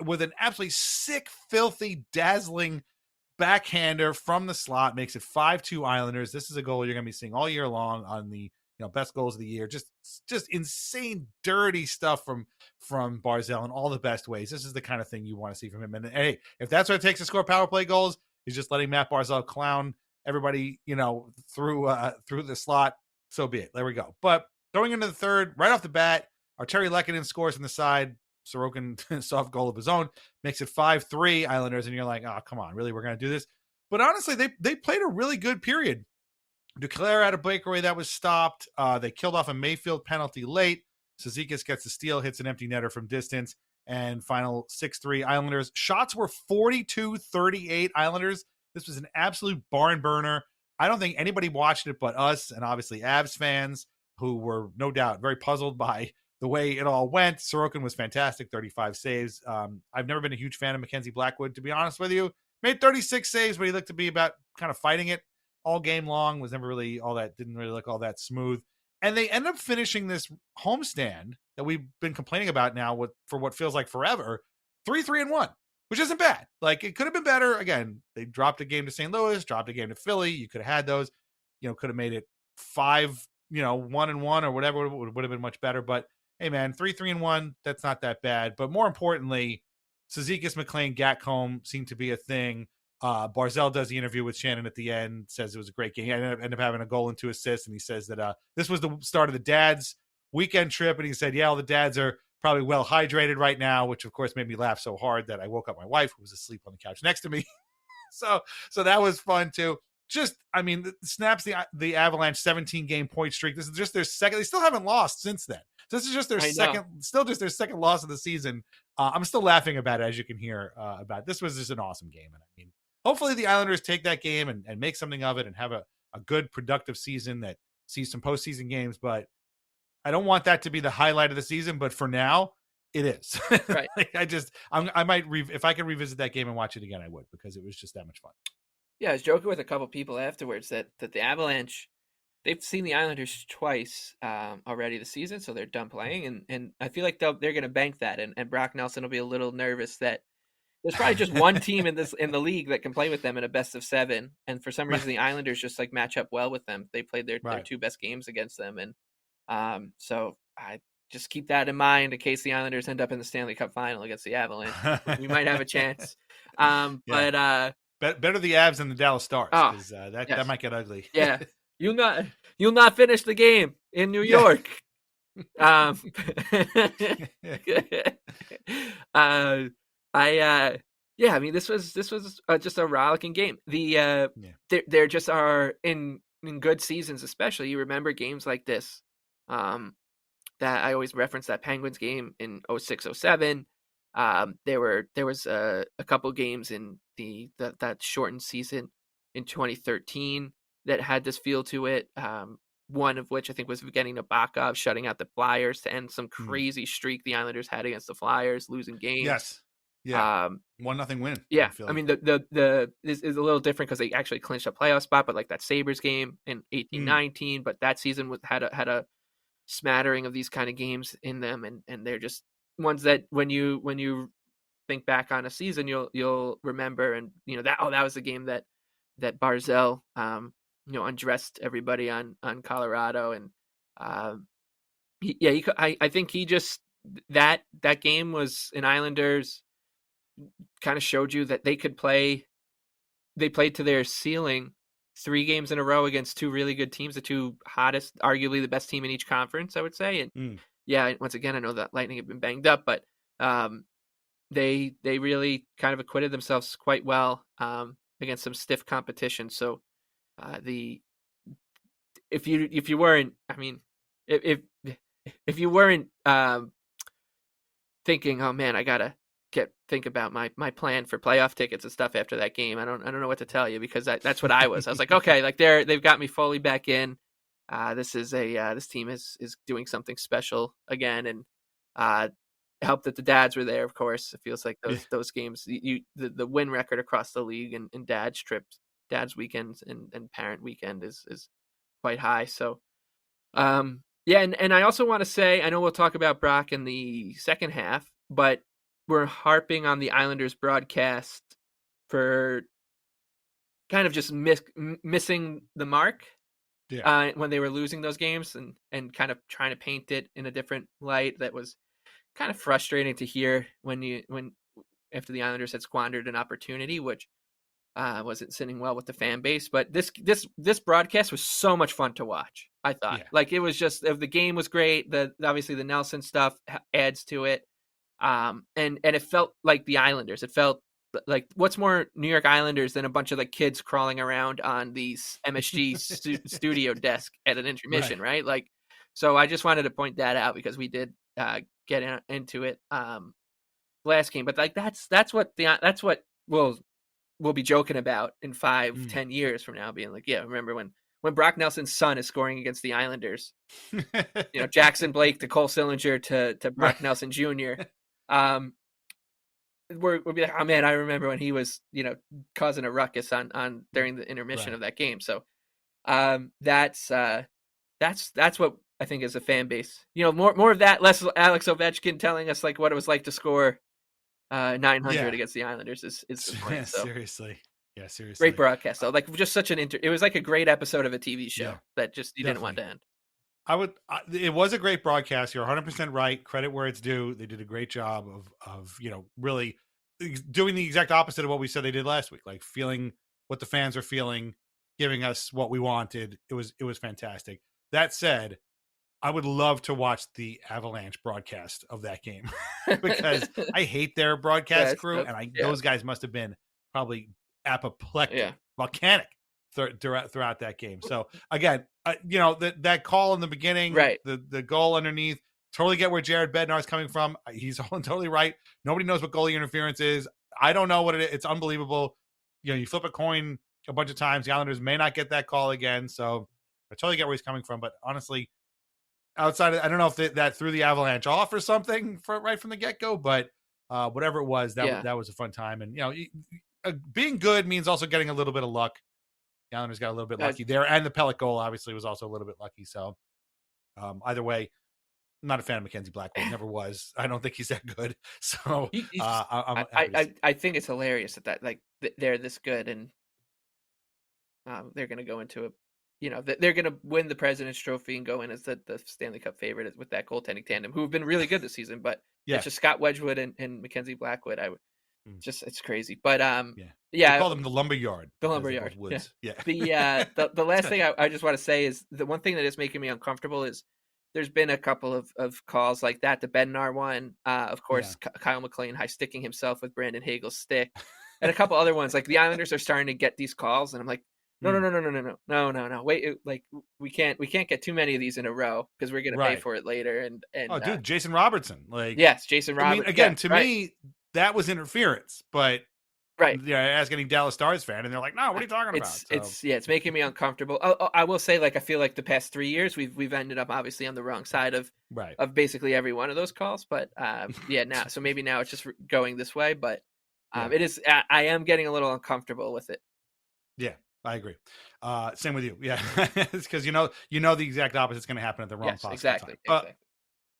with an absolutely sick, filthy, dazzling backhander from the slot makes it 5-2 Islanders. This is a goal you're going to be seeing all year long on the best goals of the year. Just insane, dirty stuff from Barzal in all the best ways. This is the kind of thing you want to see from him. And hey, if that's what it takes to score power play goals, he's just letting Matt Barzal clown everybody, through the slot. So be it. There we go. But going into the third, right off the bat, Arturi Lehkonen scores from the side. Sorokin, soft goal of his own, makes it 5-3 Islanders. And you're like, oh, come on, really? We're going to do this? But honestly, they played a really good period. Duclair had a breakaway that was stopped. They killed off a Mayfield penalty late. Cizikas gets the steal, hits an empty netter from distance, and final 6-3 Islanders. Shots were 42-38 Islanders. This was an absolute barn burner. I don't think anybody watched it but us, and obviously Avs fans, who were no doubt very puzzled by the way it all went. Sorokin was fantastic, 35 saves. I've never been a huge fan of Mackenzie Blackwood, to be honest with you. Made 36 saves, but he looked to be about kind of fighting it all game long. Was never really didn't really look all that smooth. And they end up finishing this homestand that we've been complaining about now for what feels like forever, 3-3-1, which isn't bad. Like, it could have been better. Again, they dropped a game to St. Louis, dropped a game to Philly. You could have had those, could have made it 5, 1-1 or whatever would have been much better. But hey, man, 3-3-1, that's not that bad. But more importantly, Cizikas, McLean, Gatcombe seemed to be a thing. Barzal does the interview with Shannon at the end, says it was a great game. He ended up having a goal and 2 assists, and he says that this was the start of the dad's weekend trip, and he said, all the dads are probably well hydrated right now, which of course made me laugh so hard that I woke up my wife, who was asleep on the couch next to me. so that was fun too. Snaps the Avalanche 17-game point streak. This is just their second. They still haven't lost since then. So this is just their second loss of the season. I'm still laughing about it, as you can hear about it. This was just an awesome game. And hopefully the Islanders take that game and make something of it and have a good, productive season that sees some postseason games. But I don't want that to be the highlight of the season. But for now, it is. Right. I might, if I could revisit that game and watch it again, I would, because it was just that much fun. Yeah, I was joking with a couple people afterwards that the Avalanche, they've seen the Islanders twice already this season, so they're done playing, and I feel like they're going to bank that, and Brock Nelson will be a little nervous that there's probably just one team in the league that can play with them in a best of 7, and for some reason the Islanders just like match up well with them. They played their 2 best games against them, and so I just keep that in mind in case the Islanders end up in the Stanley Cup final against the Avalanche. We might have a chance. But better the Avs than the Dallas Stars, because that might get ugly. Yeah. You'll not finish the game in New York. This was just a rollicking game. There just are in good seasons, especially. You remember games like this, that I always reference that Penguins game in 06-07. There was a couple games in that shortened season in 2013 that had this feel to it. One of which I think was getting Nabokov shutting out the Flyers to end some crazy streak the Islanders had against the Flyers, losing games. Yes. Yeah. 1-0 win. Yeah. I mean, the is a little different because they actually clinched a playoff spot, but like that Sabres game in 18-19, but that season had a smattering of these kind of games in them, and they're just ones that when you think back on a season, you'll remember, and that was the game that Barzal undressed everybody on Colorado, and I think he just that game was an Islanders kind of showed you that they could play. They played to their ceiling 3 games in a row against 2 really good teams, the 2 hottest, arguably the best team in each conference, I would say. And once again, I know that Lightning have been banged up, but they really kind of acquitted themselves quite well against some stiff competition. So if you weren't, I mean, if you weren't thinking, oh man, I gotta think about my plan for playoff tickets and stuff after that game, I don't know what to tell you, because that's what I was. I was like, okay, like they've got me fully back in. This team is doing something special again, and helped that the dads were there. Of course, it feels like those games, the win record across the league and dad's trips, dad's weekends and parent weekend is quite high. So, and I also want to say, I know we'll talk about Brock in the second half, but we're harping on the Islanders broadcast for kind of just missing the mark when they were losing those games, and kind of trying to paint it in a different light. That was kind of frustrating to hear when after the Islanders had squandered an opportunity, which wasn't sitting well with the fan base. But this broadcast was so much fun to watch. I thought like it was just, the game was great. Obviously the Nelson stuff adds to it. And it felt like the Islanders. It felt like, what's more New York Islanders than a bunch of like kids crawling around on these MSG studio desk at an intermission, right? Like, so I just wanted to point that out, because we did get into it last game. But like that's what we'll be joking about in 5-10 years from now, being like, yeah, remember when Brock Nelson's son is scoring against the Islanders? Jackson Blake to Cole Sillinger to Brock Nelson Jr. We'll be like, oh man, I remember when he was, causing a ruckus on during the intermission of that game. So that's what I think is a fan base. More of that, less Alex Ovechkin telling us like what it was like to score 900 against the Islanders is the point. So. Seriously. Great broadcast though. Like, just such it was like a great episode of a TV show that just you didn't want to end. It was a great broadcast. You're 100% right. Credit where it's due. They did a great job of really doing the exact opposite of what we said they did last week, like feeling what the fans are feeling, giving us what we wanted. It was fantastic. That said, I would love to watch the Avalanche broadcast of that game because I hate their broadcast crew, and those guys must have been probably apoplectic, volcanic throughout that game. So again, that call in the beginning, the goal underneath, totally get where Jared Bednar's coming from. He's totally right. Nobody knows what goalie interference is. I don't know what it is. It's unbelievable. You flip a coin a bunch of times. The Islanders may not get that call again. So I totally get where he's coming from. But honestly, outside of, I don't know if that threw the Avalanche off or something right from the get-go, but whatever it was, that was a fun time. And, being good means also getting a little bit of luck. The Islanders got a little bit lucky there, and the Pelech goal obviously was also a little bit lucky. So either way, I'm not a fan of Mackenzie Blackwood. Never was. I don't think he's that good. So I think it's hilarious that like they're this good, and they're going to go into they're going to win the President's Trophy and go in as the Stanley Cup favorite with that goaltending tandem, who have been really good this season. But it's just Scott Wedgwood and Mackenzie Blackwood. It's crazy. But they call them the lumberyard. The lumberyard. Woods. Yeah. The last thing I just want to say is the one thing that is making me uncomfortable is there's been a couple of calls like that. The Bednar one, of course, Kyle McLean high sticking himself with Brandon Hagel's stick, and a couple other ones. Like the Islanders are starting to get these calls, and I'm like, No. Wait, like we can't get too many of these in a row because we're gonna pay for it later. And dude, Jason Robertson, like yes, Jason Robertson. I mean, again, to me, that was interference, but right. Yeah, ask any Dallas Stars fan, and they're like, "No, what are you talking about?" It's making me uncomfortable. I will say, like, I feel like the past 3 years we've ended up obviously on the wrong side of basically every one of those calls. But now it's just going this way. But it is. I am getting a little uncomfortable with it. Yeah, I agree. Same with you. Yeah, it's because you know the exact opposite is going to happen at the wrong possible exactly. time. Exactly.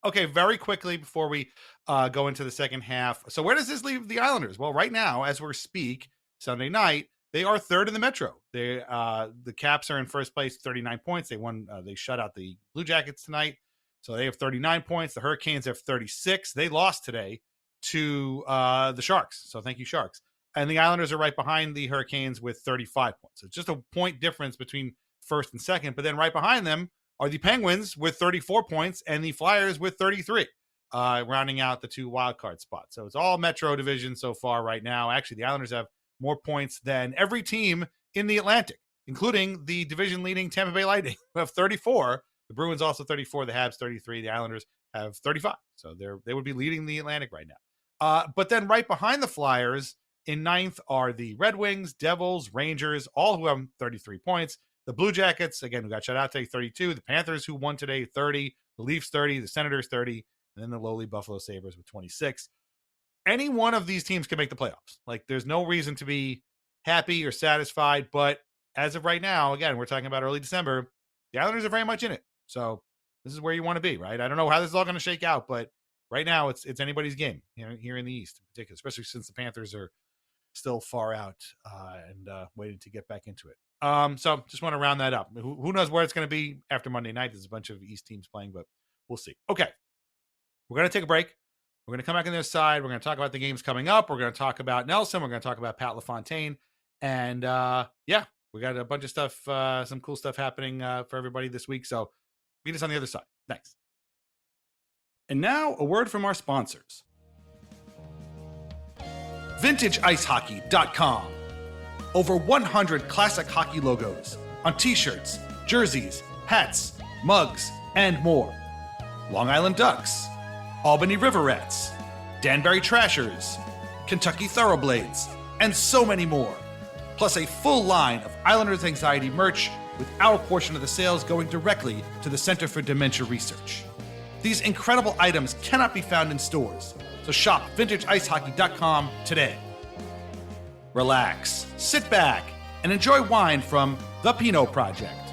Okay, very quickly before we go into the second half. So where does this leave the Islanders? Well, right now, as we speak, Sunday night, they are third in the Metro. The Caps are in first place, 39 points. They shut out the Blue Jackets tonight, so they have 39 points. The Hurricanes have 36. They lost today to the Sharks, so thank you, Sharks. And the Islanders are right behind the Hurricanes with 35 points. So it's just a point difference between first and second, but then right behind them are the Penguins with 34 points and the Flyers with 33, rounding out the 2 wildcard spots. So it's all Metro division so far right now. Actually, the Islanders have more points than every team in the Atlantic, including the division-leading Tampa Bay Lightning, who have 34. The Bruins also 34. The Habs 33. The Islanders have 35. So they would be leading the Atlantic right now. But then right behind the Flyers in ninth are the Red Wings, Devils, Rangers, all who have 33 points. The Blue Jackets, again, who got shut out today, 32. The Panthers, who won today, 30. The Leafs, 30. The Senators, 30. And then the lowly Buffalo Sabres with 26. Any one of these teams can make the playoffs. Like, there's no reason to be happy or satisfied. But as of right now, again, we're talking about early December, the Islanders are very much in it. So this is where you want to be, right? I don't know how this is all going to shake out, but right now it's anybody's game here in the East in particular, especially since the Panthers are still far out and waiting to get back into it. So just want to round that up. Who knows where it's going to be after Monday night? There's a bunch of East teams playing, but we'll see. Okay. We're going to take a break. We're going to come back on the other side. We're going to talk about the games coming up. We're going to talk about Nelson. We're going to talk about Pat LaFontaine. And we got a bunch of stuff, some cool stuff happening for everybody this week. So meet us on the other side. Thanks. And now a word from our sponsors. VintageIceHockey.com. Over 100 classic hockey logos on t-shirts, jerseys, hats, mugs, and more. Long Island Ducks, Albany Riverettes, Danbury Trashers, Kentucky Thoroughblades, and so many more. Plus a full line of Islanders Anxiety merch with our portion of the sales going directly to the Center for Dementia Research. These incredible items cannot be found in stores, so shop VintageIceHockey.com today. Relax, sit back, and enjoy wine from The Pinot Project.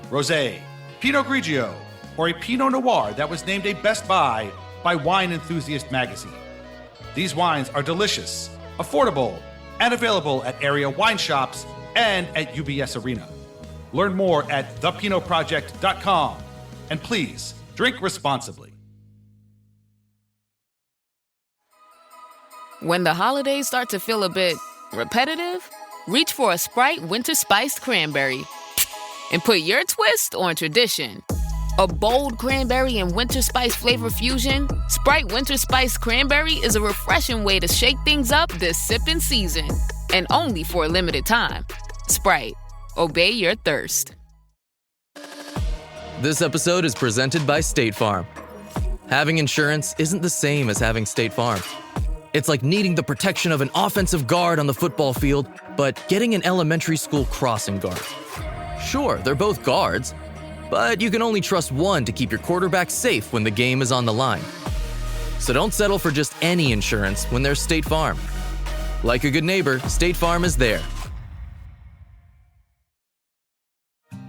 Rosé, Pinot Grigio, or a Pinot Noir that was named a Best Buy by Wine Enthusiast magazine. These wines are delicious, affordable, and available at area wine shops and at UBS Arena. Learn more at thepinotproject.com. And please, drink responsibly. When the holidays start to feel a bit repetitive, reach for a Sprite Winter Spiced Cranberry and put your twist on tradition. A bold cranberry and winter spice flavor fusion, Sprite Winter Spiced Cranberry is a refreshing way to shake things up this sipping season. And only for a limited time. Sprite. Obey your thirst. This episode is presented by State Farm. Having insurance isn't the same as having State Farm. It's like needing the protection of an offensive guard on the football field, but getting an elementary school crossing guard. Sure, they're both guards, but you can only trust one to keep your quarterback safe when the game is on the line. So don't settle for just any insurance when there's State Farm. Like a good neighbor, State Farm is there.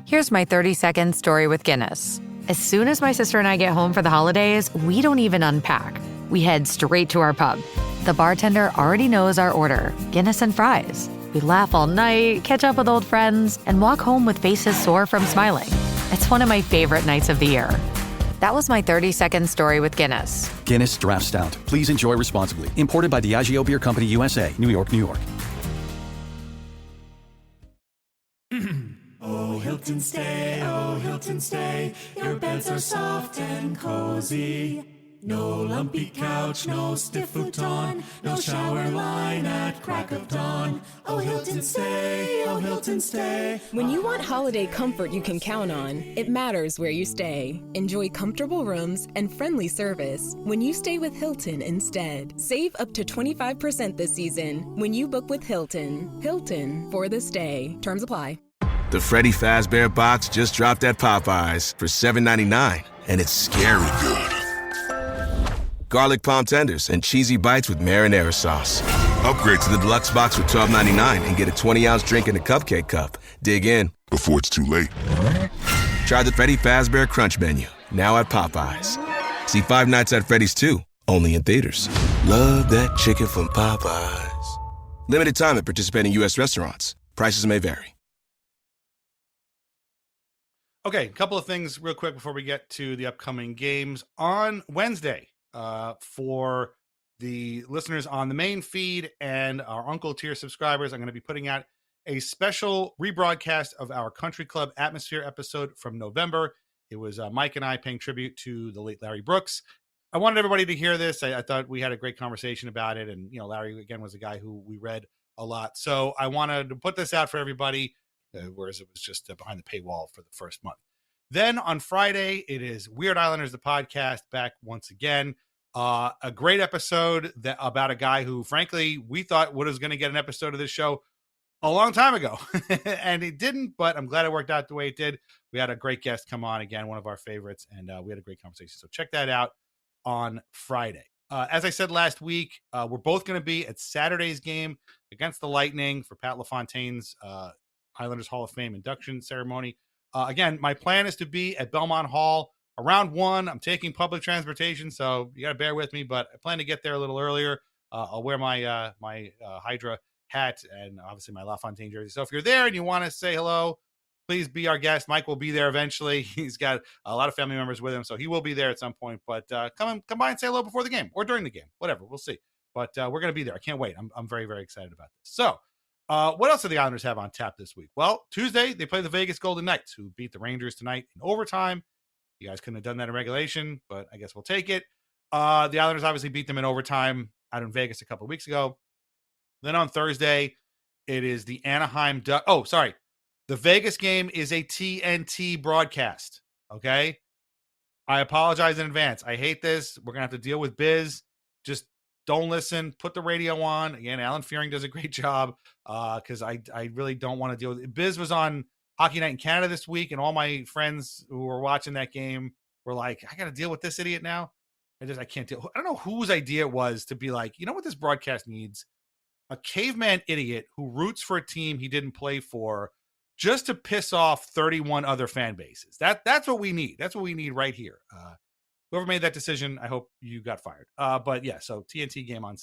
Here's my 30-second story with Guinness. As soon as my sister and I get home for the holidays, we don't even unpack. We head straight to our pub. The bartender already knows our order, Guinness and fries. We laugh all night, catch up with old friends, and walk home with faces sore from smiling. It's one of my favorite nights of the year. That was my 30-second story with Guinness. Guinness Draft Stout. Please enjoy responsibly. Imported by Diageo Beer Company, USA, New York, New York. Oh, Hilton stay. Your beds are soft and cozy. No lumpy couch, no stiff futon, no shower line at crack of dawn. Oh, Hilton, stay. Oh, Hilton, stay. When you want holiday comfort you can count on, it matters where you stay. Enjoy comfortable rooms and friendly service when you stay with Hilton instead. Save up to 25% this season when you book with Hilton. Hilton for the stay. Terms apply. The Freddy Fazbear box just dropped at Popeyes for $7.99, and it's scary good. Garlic palm tenders and cheesy bites with marinara sauce. Upgrade to the deluxe box for $12.99 and get a 20-ounce drink in a cupcake cup. Dig in before it's too late. Try the Freddy Fazbear Crunch menu, now at Popeyes. See Five Nights at Freddy's 2, only in theaters. Love that chicken from Popeyes. Limited time at participating U.S. restaurants. Prices may vary. Okay, a couple of things real quick before we get to the upcoming games. On Wednesday, for the listeners on the main feed and our Uncle Tier subscribers, I'm going to be putting out a special rebroadcast of our Country Club Atmosphere episode from November. It was Mike and I paying tribute to the late Larry Brooks. I wanted everybody to hear this. I thought we had a great conversation about it. And, Larry, again, was a guy who we read a lot. So I wanted to put this out for everybody, whereas it was just behind the paywall for the first month. Then on Friday, it is Weird Islanders, the podcast, back once again. A great episode about a guy who, frankly, we thought was going to get an episode of this show a long time ago. And he didn't, but I'm glad it worked out the way it did. We had a great guest come on again, one of our favorites, and we had a great conversation. So check that out on Friday. As I said last week, we're both going to be at Saturday's game against the Lightning for Pat LaFontaine's Islanders Hall of Fame induction ceremony. Again, my plan is to be at Belmont Hall around 1. I'm taking public transportation, so you got to bear with me, but I plan to get there a little earlier. I'll wear my Hydra hat and obviously my LaFontaine jersey. So if you're there and you want to say hello, please be our guest. Mike will be there eventually. He's got a lot of family members with him, so he will be there at some point. But come by and say hello before the game or during the game, whatever. We'll see. But we're going to be there. I can't wait. I'm very, very excited about this. So what else do the Islanders have on tap this week? Well, Tuesday, they play the Vegas Golden Knights, who beat the Rangers tonight in overtime. You guys couldn't have done that in regulation, but I guess we'll take it. The Islanders obviously beat them in overtime out in Vegas a couple of weeks ago. Then on Thursday, it is the Anaheim Ducks. Oh, sorry. The Vegas game is a TNT broadcast, okay? I apologize in advance. I hate this. We're going to have to deal with Biz. Just don't listen. Put the radio on. Again, Alan Fearing does a great job because I really don't want to deal with it. Biz was on Hockey Night in Canada this week, and all my friends who were watching that game were like, I got to deal with this idiot now. I can't deal. I don't know whose idea it was to be like, you know what this broadcast needs? A caveman idiot who roots for a team he didn't play for just to piss off 31 other fan bases. That's what we need. That's what we need right here. Whoever made that decision, I hope you got fired. But yeah, so TNT game on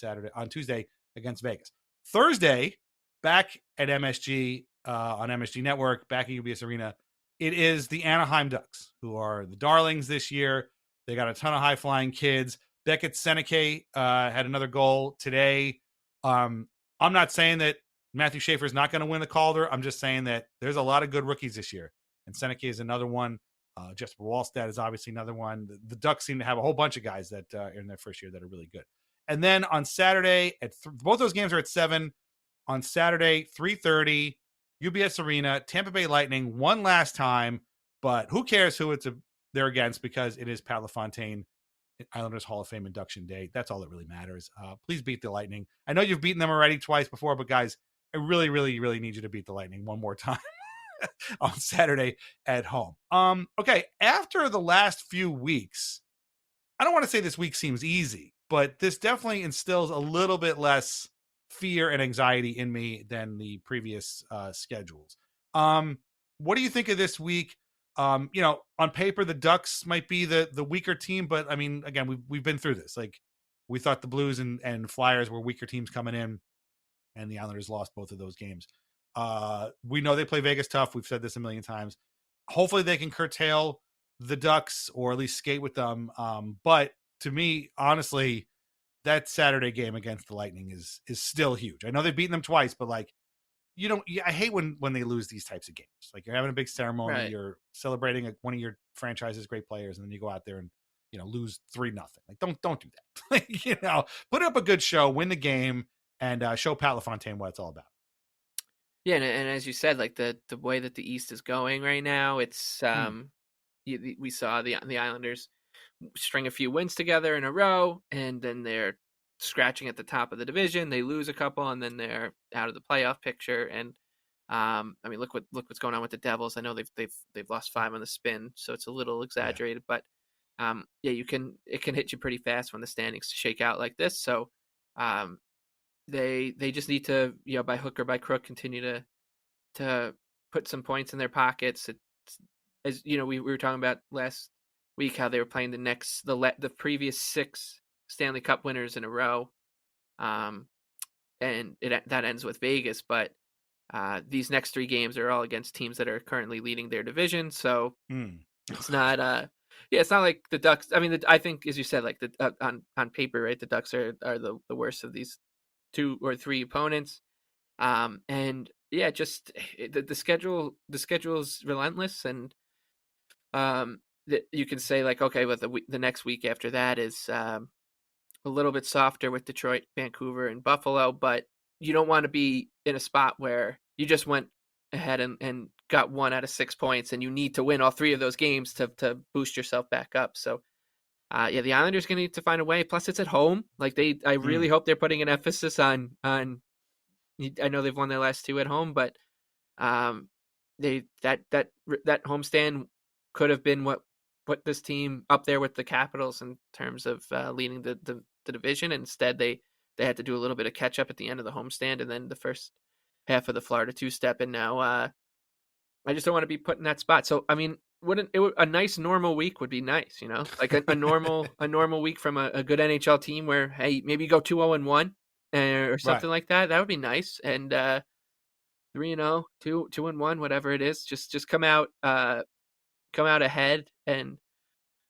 Tuesday against Vegas. Thursday, back at MSG, on MSG Network, back at UBS Arena, it is the Anaheim Ducks, who are the darlings this year. They got a ton of high-flying kids. Beckett Seneke had another goal today. I'm not saying that Matthew Schaefer is not going to win the Calder. I'm just saying that there's a lot of good rookies this year, and Seneke is another one. Jesper Wallstedt is obviously another one. The Ducks seem to have a whole bunch of guys that are in their first year that are really good. And then on Saturday, both those games are at 7. On Saturday, 3:30, UBS Arena, Tampa Bay Lightning, one last time. But who cares who they're against, because it is Pat LaFontaine Islanders Hall of Fame induction day. That's all that really matters. Please beat the Lightning. I know you've beaten them already twice before, but guys, I really, really, really need you to beat the Lightning one more time on Saturday at home. Okay, after the last few weeks, I don't want to say this week seems easy, but this definitely instills a little bit less fear and anxiety in me than the previous schedules. What do you think of this week? On paper, the Ducks might be the weaker team, but I mean, again, we've been through this. Like, we thought the Blues and Flyers were weaker teams coming in, and the Islanders lost both of those games. We know they play Vegas tough. We've said this a million times. Hopefully they can curtail the Ducks or at least skate with them. But to me, honestly, that Saturday game against the Lightning is still huge. I know they've beaten them twice, but like, I hate when they lose these types of games. Like, you're having a big ceremony, right. You're celebrating one of your franchise's great players, and then you go out there and lose 3-0. Like, don't do that. Like, put up a good show, win the game, and show Pat LaFontaine what it's all about. Yeah, and as you said, like the way that the East is going right now, it's we saw the Islanders string a few wins together in a row, and then they're scratching at the top of the division. They lose a couple, and then they're out of the playoff picture. And I mean, look what's going on with the Devils. I know they've lost 5 on the spin, so it's a little exaggerated, but it can hit you pretty fast when the standings shake out like this. So they just need to, by hook or by crook, continue to put some points in their pockets. It's, as we were talking about last week, how they were playing the previous 6 Stanley Cup winners in a row, and that ends with Vegas. But these next 3 games are all against teams that are currently leading their division, so it's not it's not like the Ducks. I mean, I think, as you said, like on paper, right, the Ducks are the worst of these 2 or 3 opponents, and just the schedule is relentless, and that you can say, like, okay, but the next week after that is a little bit softer with Detroit, Vancouver, and Buffalo, but you don't want to be in a spot where you just went ahead and got 1 out of 6 points, and you need to win all 3 of those games to boost yourself back up. So the Islanders going to need to find a way. Plus, it's at home. Like, I really hope they're putting an emphasis on. I know they've won their last 2 at home, but that homestand could have been what put this team up there with the Capitals in terms of leading the division. Instead, they had to do a little bit of catch up at the end of the homestand, and then the first half of the Florida 2-step. And now I just don't want to be put in that spot. So, I mean, a nice normal week would be nice, like a normal week from a good NHL team where, hey, maybe go 2-0-1 or something like that. That would be nice. And 3-0, 2-1, whatever it is, just come out ahead, and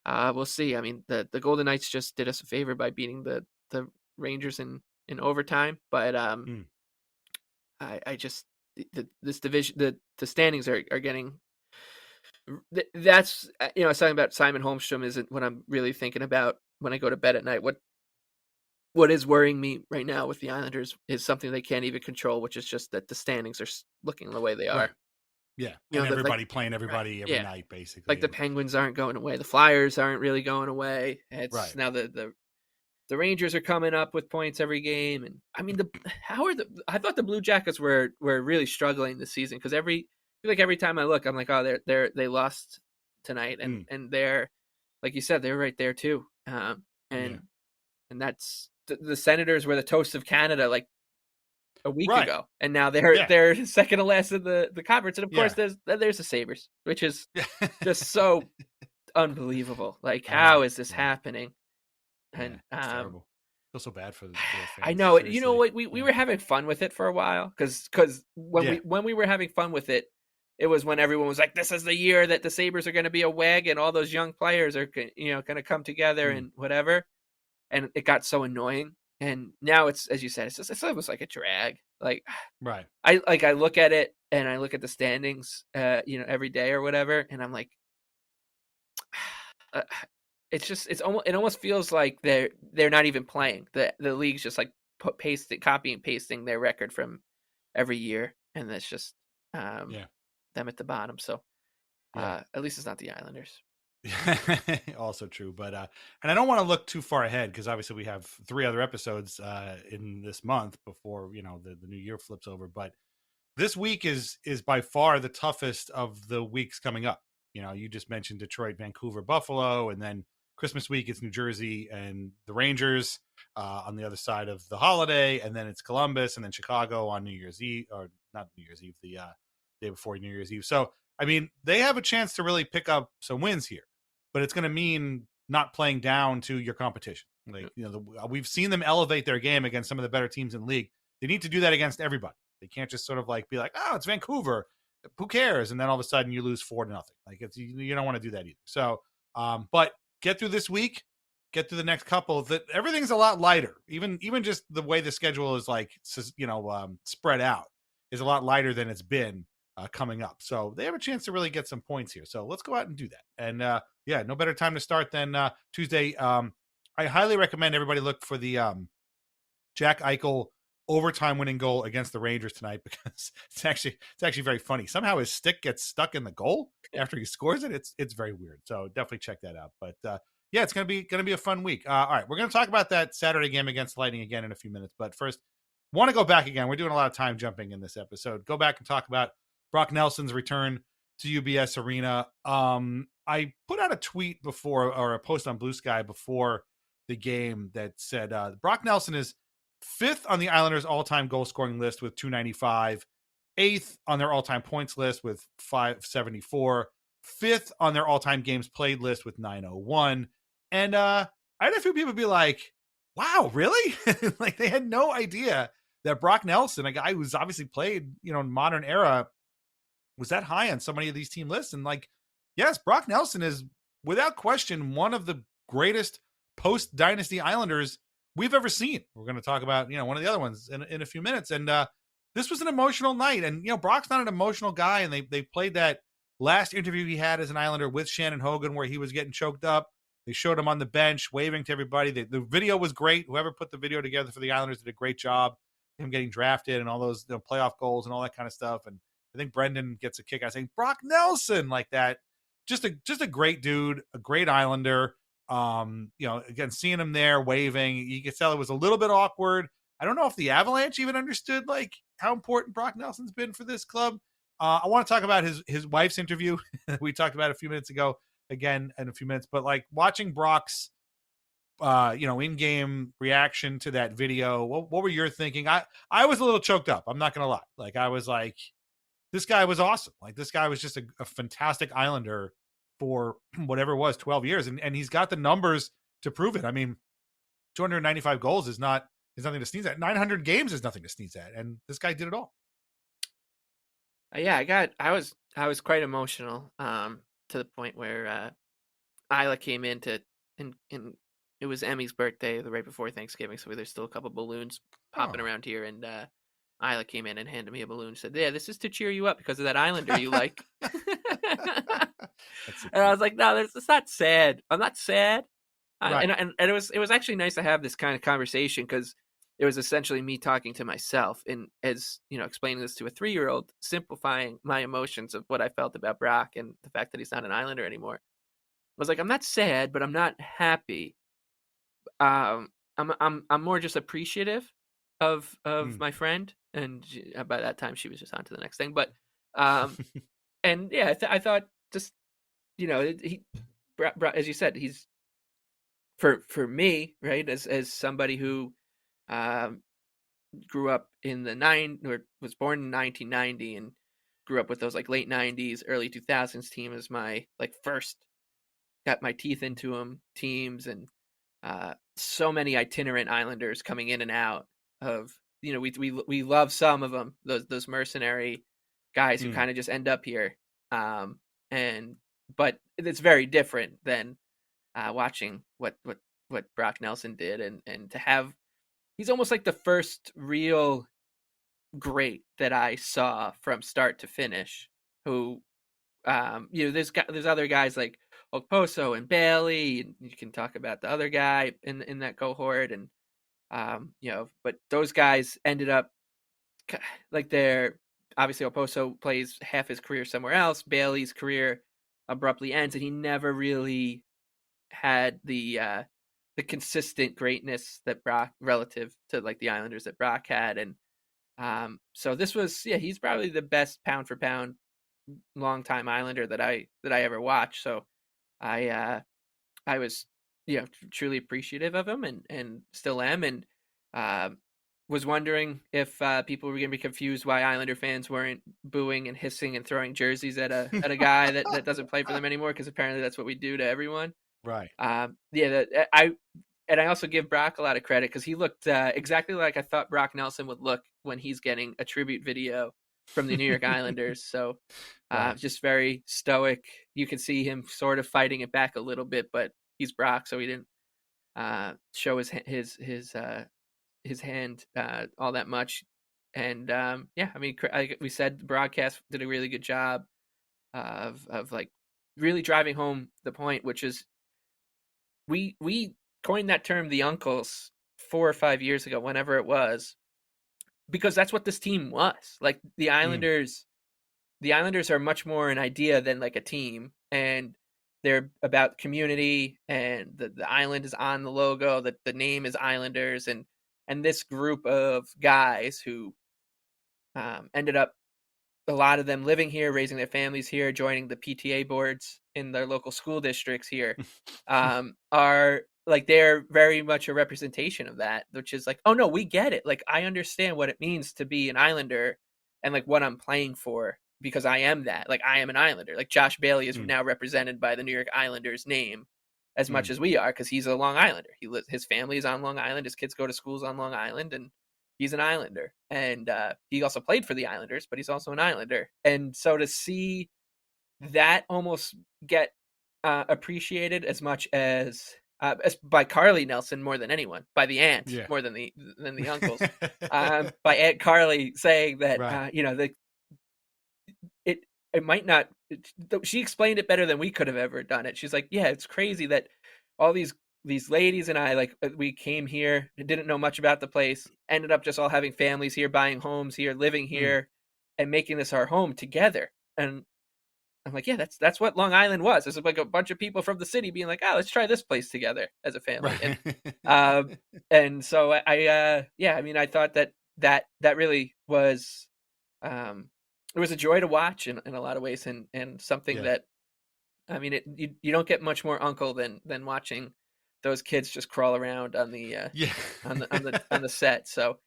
we'll see. I mean, the Golden Knights just did us a favor by beating the Rangers in overtime, but I just this division, the standings are getting. That's something about Simon Holmstrom isn't what I'm really thinking about when I go to bed at night. What is worrying me right now with the Islanders is something they can't even control, which is just that the standings are looking the way they are. Right. Yeah, and everybody playing everybody every night, basically. Like the Penguins aren't going away, the Flyers aren't really going away. It's now the Rangers are coming up with points every game, and I mean, I thought the Blue Jackets were really struggling this season, because every time I look, I'm like, oh, they lost tonight, and they're, like you said, they're right there too, and that's the Senators were the toast of Canada like a week ago, and now they're second to last in the conference, and of course there's the Sabres, which is just so unbelievable. Like, how is this happening? And it's terrible. I feel so bad for the fans. I know. Seriously. You know what? We were having fun with it for a while, because when we were having fun with it, it was when everyone was like, "This is the year that the Sabres are going to be a wagon. All those young players are going to come together and whatever." And it got so annoying. And now it's, as you said, it's almost like a drag. Like, right. I look at it, and I look at the standings, every day or whatever, and I'm like, it almost feels like they're not even playing. The league's just like copy and pasting their record from every year, and that's just them at the bottom. So at least it's not the Islanders. Also true, but and I don't want to look too far ahead, because obviously we have 3 other episodes in this month before the new year flips over. But this week is by far the toughest of the weeks coming up. You just mentioned Detroit, Vancouver, Buffalo, and then Christmas week it's New Jersey and the Rangers on the other side of the holiday, and then it's Columbus, and then Chicago on New Year's Eve, or not New Year's Eve, the day before New Year's Eve. So I mean, they have a chance to really pick up some wins here, but it's going to mean not playing down to your competition. Like, we've seen them elevate their game against some of the better teams in the league. They need to do that against everybody. They can't just sort of like be like, oh, it's Vancouver, who cares? And then all of a sudden you lose 4-0. Like, you don't want to do that either. So, but get through this week, get through the next couple. That everything's a lot lighter. Even just the way the schedule is spread out is a lot lighter than it's been coming up. So they have a chance to really get some points here. So let's go out and do that. And no better time to start than Tuesday. I highly recommend everybody look for the Jack Eichel overtime winning goal against the Rangers tonight, because it's actually very funny. Somehow his stick gets stuck in the goal after he scores it. It's very weird. So definitely check that out. But yeah, it's gonna be a fun week. All right, we're gonna talk about that Saturday game against Lightning again in a few minutes. But first, want to go back again. We're doing a lot of time jumping in this episode. Go back and talk about Brock Nelson's return to UBS Arena. I put out a tweet before, or a post on Blue Sky before the game, that said Brock Nelson is 5th on the Islanders' all-time goal-scoring list with 295, 8th on their all-time points list with 574, 5th on their all-time games played list with 901. And I had a few people be like, wow, really? Like, they had no idea that Brock Nelson, a guy who's obviously played, in modern era, was that high on so many of these team lists. And like, yes, Brock Nelson is without question one of the greatest post-Dynasty Islanders we've ever seen. We're going to talk about, one of the other ones in a few minutes. And this was an emotional night. And, Brock's not an emotional guy. And they played that last interview he had as an Islander with Shannon Hogan, where he was getting choked up. They showed him on the bench waving to everybody. The video was great. Whoever put the video together for the Islanders did a great job. Him getting drafted and all those playoff goals and all that kind of stuff. And I think Brendan gets a kick out saying Brock Nelson, like that. Just a great dude, a great Islander. Again, seeing him there waving, you could tell it was a little bit awkward. I don't know if the Avalanche even understood like how important Brock Nelson's been for this club. I want to talk about his wife's interview we talked about a few minutes ago again in a few minutes, but like watching Brock's in-game reaction to that video, what were you thinking? I was a little choked up. I'm not gonna lie. Like, I was like, this guy was awesome. Like, this guy was just a fantastic Islander for whatever it was, 12 years. And he's got the numbers to prove it. I mean, 295 goals is nothing to sneeze at. 900 games is nothing to sneeze at. And this guy did it all. Yeah, I was quite emotional, to the point where Isla came in and it was Emmy's birthday the right before Thanksgiving. So there's still a couple balloons popping around here. And Isla came in and handed me a balloon and said, yeah, this is to cheer you up because of that Islander you like. And I was like, no, it's not sad. I'm not sad. Right. And it was actually nice to have this kind of conversation, because it was essentially me talking to myself and, as explaining this to a 3-year-old, simplifying my emotions of what I felt about Brock and the fact that he's not an Islander anymore. I was like, I'm not sad, but I'm not happy. I'm more just appreciative of my friend, and by that time she was just on to the next thing. But and yeah, I thought just as you said, he's for me, right, as somebody who grew up in was born in 1990 and grew up with those like late 90s, early 2000s team as my like first got my teeth into them teams, and so many itinerant Islanders coming in and out of, we love some of them, those mercenary guys who kind of just end up here. But it's very different than watching what Brock Nelson did, and to have, he's almost like the first real great that I saw from start to finish, who there's other guys like Okposo and Bailey, and you can talk about the other guy in that cohort, and but those guys ended up like they're obviously Okposo plays half his career somewhere else. Bailey's career abruptly ends, and he never really had the consistent greatness that Brock, relative to like the Islanders, that Brock had. And so this was, he's probably the best pound for pound longtime Islander that I ever watched. So I was truly appreciative of him, and still am, and was wondering if people were going to be confused why Islander fans weren't booing and hissing and throwing jerseys at a guy that doesn't play for them anymore, because apparently that's what we do to everyone. Right. I also give Brock a lot of credit, because he looked exactly like I thought Brock Nelson would look when he's getting a tribute video from the New York Islanders. So just very stoic. You could see him sort of fighting it back a little bit, but he's Brock, so he didn't show his hand all that much. And we said the broadcast did a really good job of like really driving home the point, which is we coined that term, the uncles, 4 or 5 years ago, whenever it was, because that's what this team was. Like the Islanders are much more an idea than like a team, and they're about community, and the island is on the logo, that the name is Islanders, and this group of guys who ended up, a lot of them living here, raising their families here, joining the PTA boards in their local school districts here, are like, they're very much a representation of that, which is like, oh no, we get it. Like, I understand what it means to be an Islander and like what I'm playing for, because I am that. Like, I am an Islander. Like, Josh Bailey is now represented by the New York Islanders name as much as we are, because he's a Long Islander. His family is on Long Island. His kids go to schools on Long Island, and he's an Islander. And he also played for the Islanders, but he's also an Islander. And so to see that almost get appreciated as much as by Carly Nelson more than anyone, by the aunt more than the uncles, by Aunt Carly saying that it might not. She explained it better than we could have ever done it. She's like, yeah, it's crazy that all these ladies and I, like, we came here, didn't know much about the place, ended up just all having families here, buying homes here, living here, and making this our home together. And I'm like, yeah, that's what Long Island was. It's like a bunch of people from the city being like, let's try this place together as a family. And and so I thought that really was it was a joy to watch in a lot of ways, and something that, I mean, you don't get much more uncle than watching those kids just crawl around on the on the set. So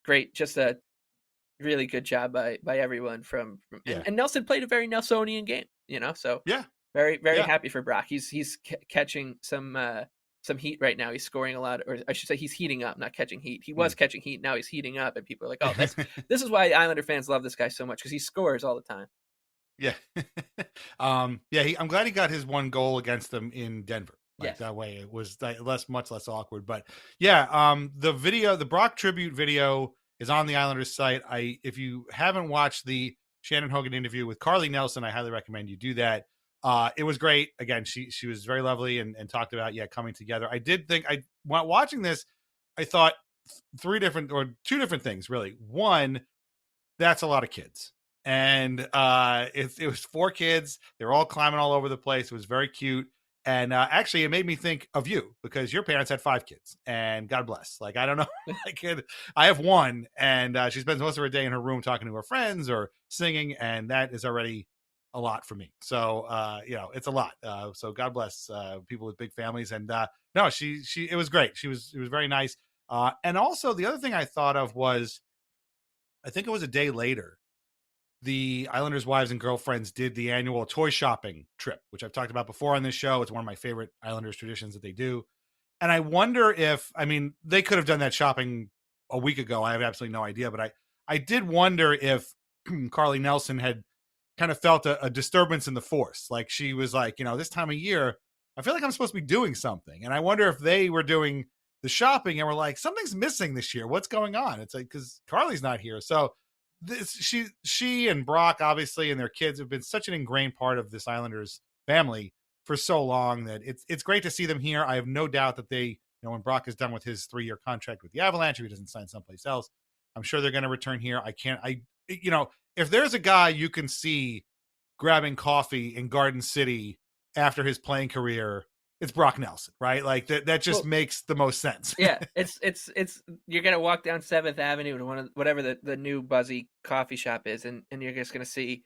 great, just a really good job by everyone from and Nelson played a very Nelsonian game, so very happy for Brock. He's catching some heat right now. He's scoring a lot, or I should say he's heating up, not catching heat. He was catching heat, now he's heating up, and people are like, oh, this is why Islander fans love this guy so much, because he scores all the time. I'm glad he got his one goal against them in Denver. That way it was much less awkward. But the Brock tribute video is on the Islanders site. If you haven't watched the Shannon Hogan interview with Carly Nelson, I highly recommend you do that. It was great. Again, she was very lovely and talked about coming together. I did think, watching this, I thought two different things really. One, that's a lot of kids. And it was 4 kids. They were all climbing all over the place. It was very cute. And actually, it made me think of you, because your parents had 5 kids, and God bless. Like, I don't know, I have 1, and she spends most of her day in her room talking to her friends or singing, and that is already a lot for me. So, it's a lot. So God bless people with big families. And no, it was great. It was very nice. And also the other thing I thought of was, I think it was a day later, the Islanders' wives and girlfriends did the annual toy shopping trip, which I've talked about before on this show. It's one of my favorite Islanders traditions that they do. And I wonder if, they could have done that shopping a week ago. I have absolutely no idea, but I did wonder if Carly Nelson had kind of felt a disturbance in the force. Like, she was like, this time of year, I feel like I'm supposed to be doing something. And I wonder if they were doing the shopping and were like, something's missing this year. What's going on? It's like, because Carly's not here. So she and Brock, obviously, and their kids have been such an ingrained part of this Islanders family for so long that it's great to see them here. I have no doubt that they, when Brock is done with his 3-year contract with the Avalanche, if he doesn't sign someplace else, I'm sure they're going to return here. If there's a guy you can see grabbing coffee in Garden City after his playing career, it's Brock Nelson, right? Like that just makes the most sense. It's you're gonna walk down 7th Avenue to whatever the new buzzy coffee shop is, and you're just gonna see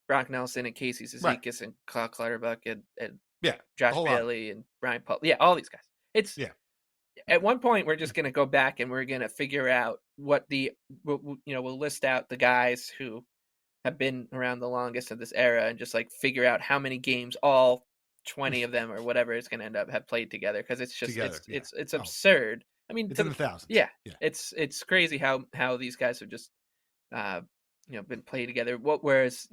Brock Nelson and Casey Cizikas and Kyle Clutterbuck and Josh Bailey and Brian Paul. Yeah, all these guys. At one point we're just gonna go back and we're gonna figure out we'll list out the guys who have been around the longest of this era and just like figure out how many games all 20 of them or whatever is going to end up have played together, because it's just it's absurd. It's in the thousands. It's crazy how these guys have just been played together. Whereas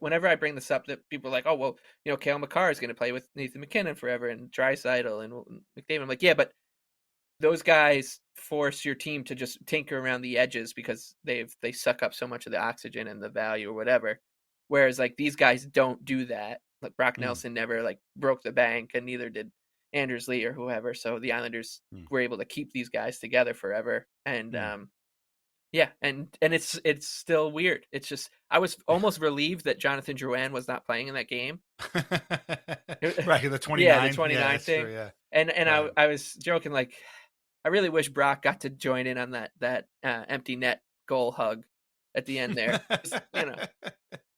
whenever I bring this up, that people are like, oh well, Cale Makar is going to play with Nathan McKinnon forever and Draisaitl and McDavid. I'm like, yeah, but those guys force your team to just tinker around the edges because they suck up so much of the oxygen and the value or whatever. Whereas like these guys don't do that. Like Brock Nelson never like broke the bank, and neither did Anders Lee or whoever. So the Islanders were able to keep these guys together forever. And yeah, and it's still weird. It's just I was almost relieved that Jonathan Drouin was not playing in that game. Right, the 29. Yeah, the 29 thing. True, yeah. And I was joking, like, I really wish Brock got to join in on that empty net goal hug at the end there. You know,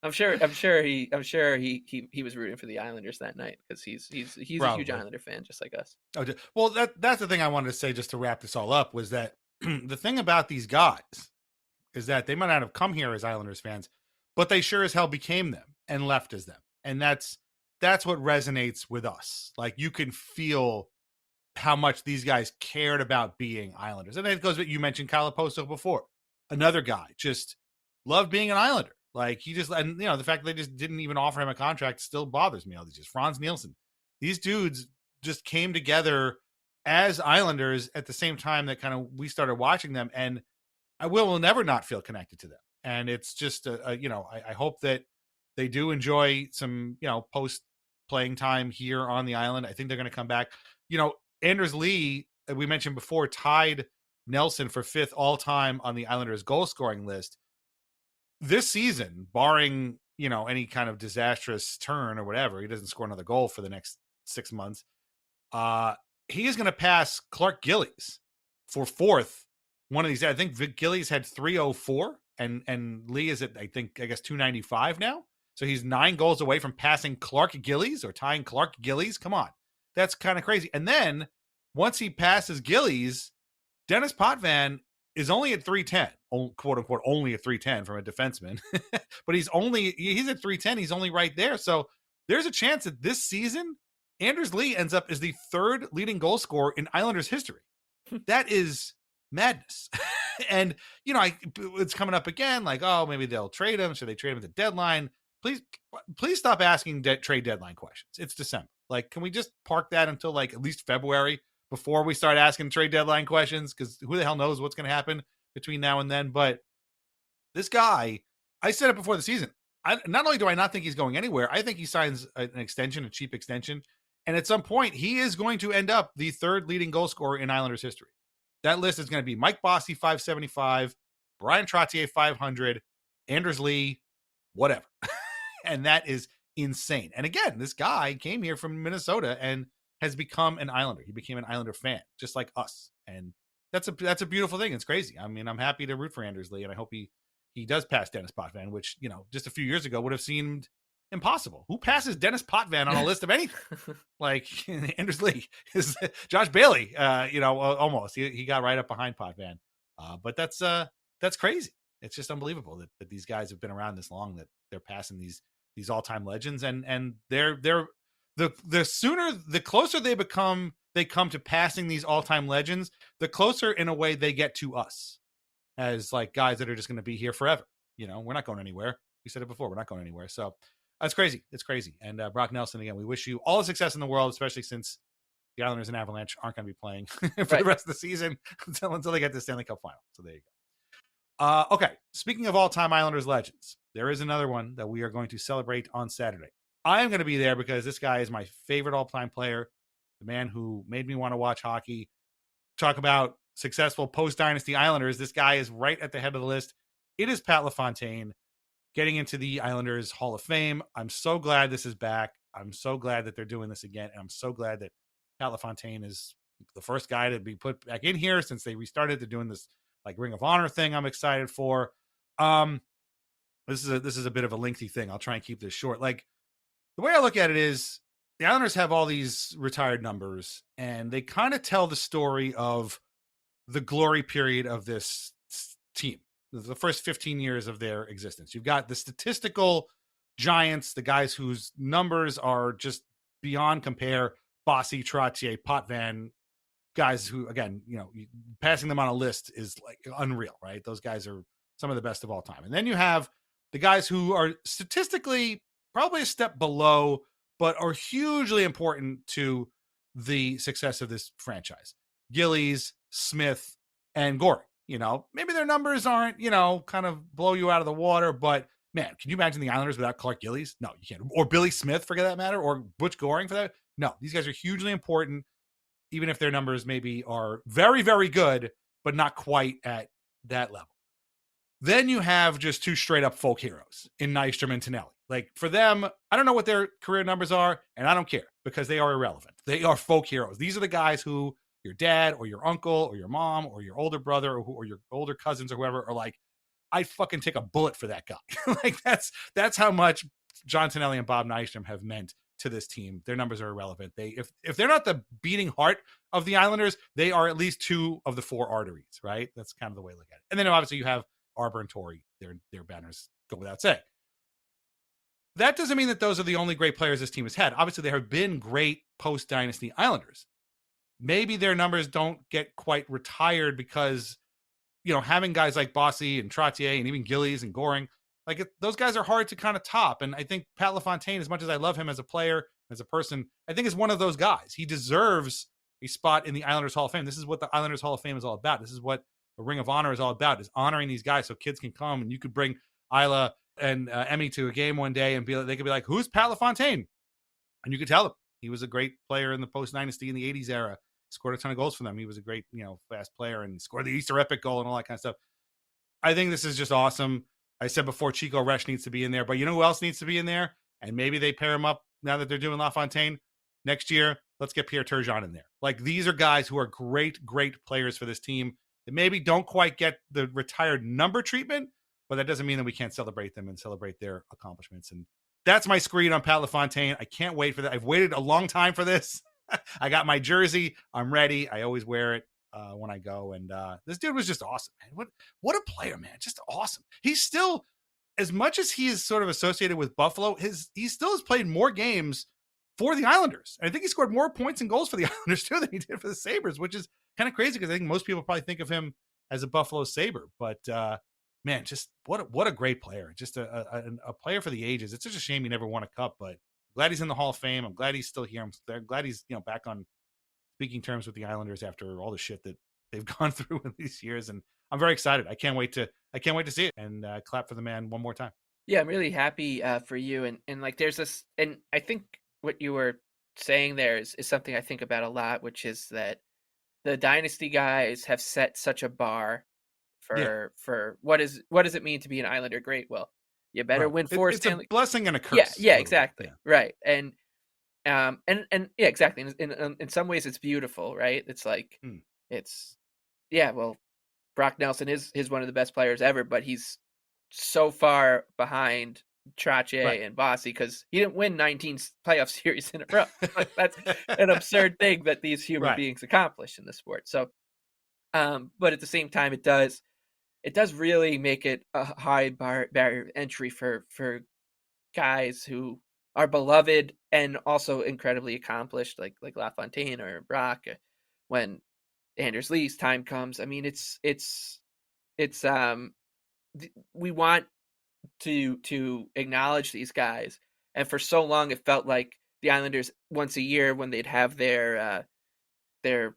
I'm sure he was rooting for the Islanders that night because he's a huge Islander fan just like us. Oh, well, that's the thing I wanted to say just to wrap this all up was that the thing about these guys is that they might not have come here as Islanders fans, but they sure as hell became them and left as them. And that's what resonates with us. Like, you can feel how much these guys cared about being Islanders. And it goes with, you mentioned Kyle Oposo before. Another guy just loved being an Islander. Like, he just, and the fact that they just didn't even offer him a contract still bothers me. All these just Franz Nielsen. These dudes just came together as Islanders at the same time that kind of we started watching them, and I will never not feel connected to them. And it's just I hope that they do enjoy some post playing time here on the island. I think they're going to come back. Anders Lee, we mentioned before, tied Nelson for 5th all time on the Islanders goal scoring list this season, barring any kind of disastrous turn or whatever. He doesn't score another goal for the next 6 months. He is going to pass Clark Gillies for 4th. One of these, I think Gillies had 304 and Lee is at, I guess 295 now. So he's 9 goals away from passing Clark Gillies or tying Clark Gillies. Come on. That's kind of crazy. And then once he passes Gillies, Dennis Potvin is only at 310, quote unquote, only at 310 from a defenseman, but he's at 310. He's only right there. So there's a chance that this season, Anders Lee ends up as the 3rd leading goal scorer in Islanders history. That is madness. And, it's coming up again, like, oh, maybe they'll trade him. Should they trade him at the deadline? Please stop asking trade deadline questions. It's December. Like, can we just park that until like at least February before we start asking trade deadline questions? Because who the hell knows what's going to happen between now and then. But this guy, I said it before the season. Not only do I not think he's going anywhere, I think he signs an extension, a cheap extension. And at some point, he is going to end up the 3rd leading goal scorer in Islanders history. That list is going to be Mike Bossy, 575, Brian Trottier, 500, Anders Lee, whatever. And that is insane. And again, this guy came here from Minnesota and has become an Islander. He became an Islander fan, just like us. And that's a beautiful thing. It's crazy. I mean, I'm happy to root for Anders Lee, and I hope he does pass Dennis Potvin, which, just a few years ago would have seemed impossible. Who passes Dennis Potvin on a list of anything? Like, Anders Lee is Josh Bailey, almost. He got right up behind Potvin. But that's crazy. It's just unbelievable that these guys have been around this long, that they're passing these all-time legends, and they're the closer they come to passing these all-time legends, the closer in a way they get to us as like guys that are just going to be here forever. We're not going anywhere. We said it before, we're not going anywhere. So that's crazy. It's crazy. And Brock Nelson, again, we wish you all the success in the world, especially since the Islanders and Avalanche aren't going to be playing for the rest of the season until they get to the Stanley Cup final. So there you go. Okay. Speaking of all-time Islanders legends, there is another one that we are going to celebrate on Saturday. I am going to be there because this guy is my favorite all-time player, the man who made me want to watch hockey. Talk about successful post-dynasty Islanders. This guy is right at the head of the list. It is Pat LaFontaine getting into the Islanders Hall of Fame. I'm so glad this is back. I'm so glad that they're doing this again. And I'm so glad that Pat LaFontaine is the first guy to be put back in here since they restarted. They're doing this like Ring of Honor thing I'm excited for. This is a bit of a lengthy thing. I'll try and keep this short. Like, the way I look at it is the Islanders have all these retired numbers, and they kind of tell the story of the glory period of this team, the first 15 years of their existence. You've got the statistical giants, the guys whose numbers are just beyond compare, Bossy, Trottier, Potvin, guys who, again, passing them on a list is like unreal, right? Those guys are some of the best of all time. And then you have the guys who are statistically probably a step below, but are hugely important to the success of this franchise. Gillies, Smith, and Goring. Maybe their numbers aren't, kind of blow you out of the water, but man, can you imagine the Islanders without Clark Gillies? No, you can't. Or Billy Smith, for that matter, or Butch Goring for that. No, these guys are hugely important, even if their numbers maybe are very, very good, but not quite at that level. Then you have just two straight up folk heroes in Nystrom and Tonelli. Like for them, I don't know what their career numbers are, and I don't care because they are irrelevant. They are folk heroes. These are the guys who your dad or your uncle or your mom or your older brother or your older cousins or whoever are like, I'd fucking take a bullet for that guy. Like that's how much John Tonelli and Bob Nystrom have meant to this team. Their numbers are irrelevant. If they're not the beating heart of the Islanders, they are at least two of the four arteries, right? That's kind of the way to look at it. And then obviously you have Arbor and Torrey. Their banners go without saying. That doesn't mean that those are the only great players this team has had. Obviously, there have been great post-Dynasty Islanders. Maybe their numbers don't get quite retired because, having guys like Bossy and Trottier and even Gillies and Goring, those guys are hard to kind of top. And I think Pat LaFontaine, as much as I love him as a player, as a person, I think is one of those guys. He deserves a spot in the Islanders Hall of Fame. This is what the Islanders Hall of Fame is all about. This is what the Ring of Honor is all about, is honoring these guys so kids can come and you could bring Isla and Emmy to a game one day and they could be like, who's Pat LaFontaine? And you could tell them he was a great player in the post-Dynasty in the 80s era. Scored a ton of goals for them. He was a great, fast player and scored the Easter Epic goal and all that kind of stuff. I think this is just awesome. I said before, Chico Resch needs to be in there, but you know who else needs to be in there? And maybe they pair him up now that they're doing LaFontaine next year. Let's get Pierre Turgeon in there. Like, these are guys who are great, great players for this team that maybe don't quite get the retired number treatment, but that doesn't mean that we can't celebrate them and celebrate their accomplishments. And that's my screed on Pat LaFontaine. I can't wait for that. I've waited a long time for this. I got my jersey. I'm ready. I always wear it when I go. And this dude was just awesome, man. What a player, man. Just awesome. He's still, as much as he is sort of associated with Buffalo, he still has played more games for the Islanders. And I think he scored more points and goals for the Islanders too than he did for the Sabres, which is kind of crazy because I think most people probably think of him as a Buffalo Sabre. But man, just what a great player. Just a player for the ages. It's such a shame he never won a cup, but glad he's in the Hall of Fame. I'm glad he's still here. I'm glad he's back on speaking terms with the Islanders after all the shit that they've gone through in these years. And I'm very excited. I can't wait to see it and clap for the man one more time. Yeah, I'm really happy for you. And like there's this, and I think what you were saying there is something I think about a lot, which is that the Dynasty guys have set such a bar for what does it mean to be an Islander great? Well, you better win four Stanley. It's a blessing and a curse. Yeah, exactly. Yeah. Right. And yeah, exactly. In some ways it's beautiful, right? It's like well, Brock Nelson is one of the best players ever, but he's so far behind Trottier and Bossy because he didn't win 19 playoff series in a row. That's an absurd thing that these human beings accomplish in the sport. So, but at the same time, it does really make it a high barrier of entry for guys who are beloved and also incredibly accomplished, like LaFontaine or Brock. When Anders Lee's time comes, I mean, it's we want to acknowledge these guys, and for so long it felt like the Islanders once a year when they'd have their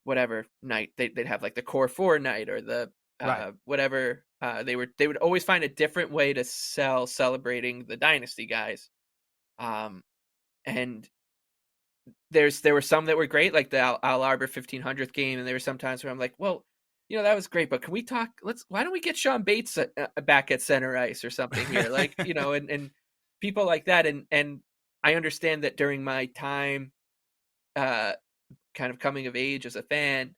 whatever night, they'd have like the Core 4 night or the whatever, they would always find a different way to sell celebrating the Dynasty guys. And there were some that were great, like the Al Arbor 1500th game, and there were some times where I'm like, well, that was great, but can we talk? Why don't we get Sean Bates back at center ice or something here? Like, and people like that. And I understand that during my time, kind of coming of age as a fan,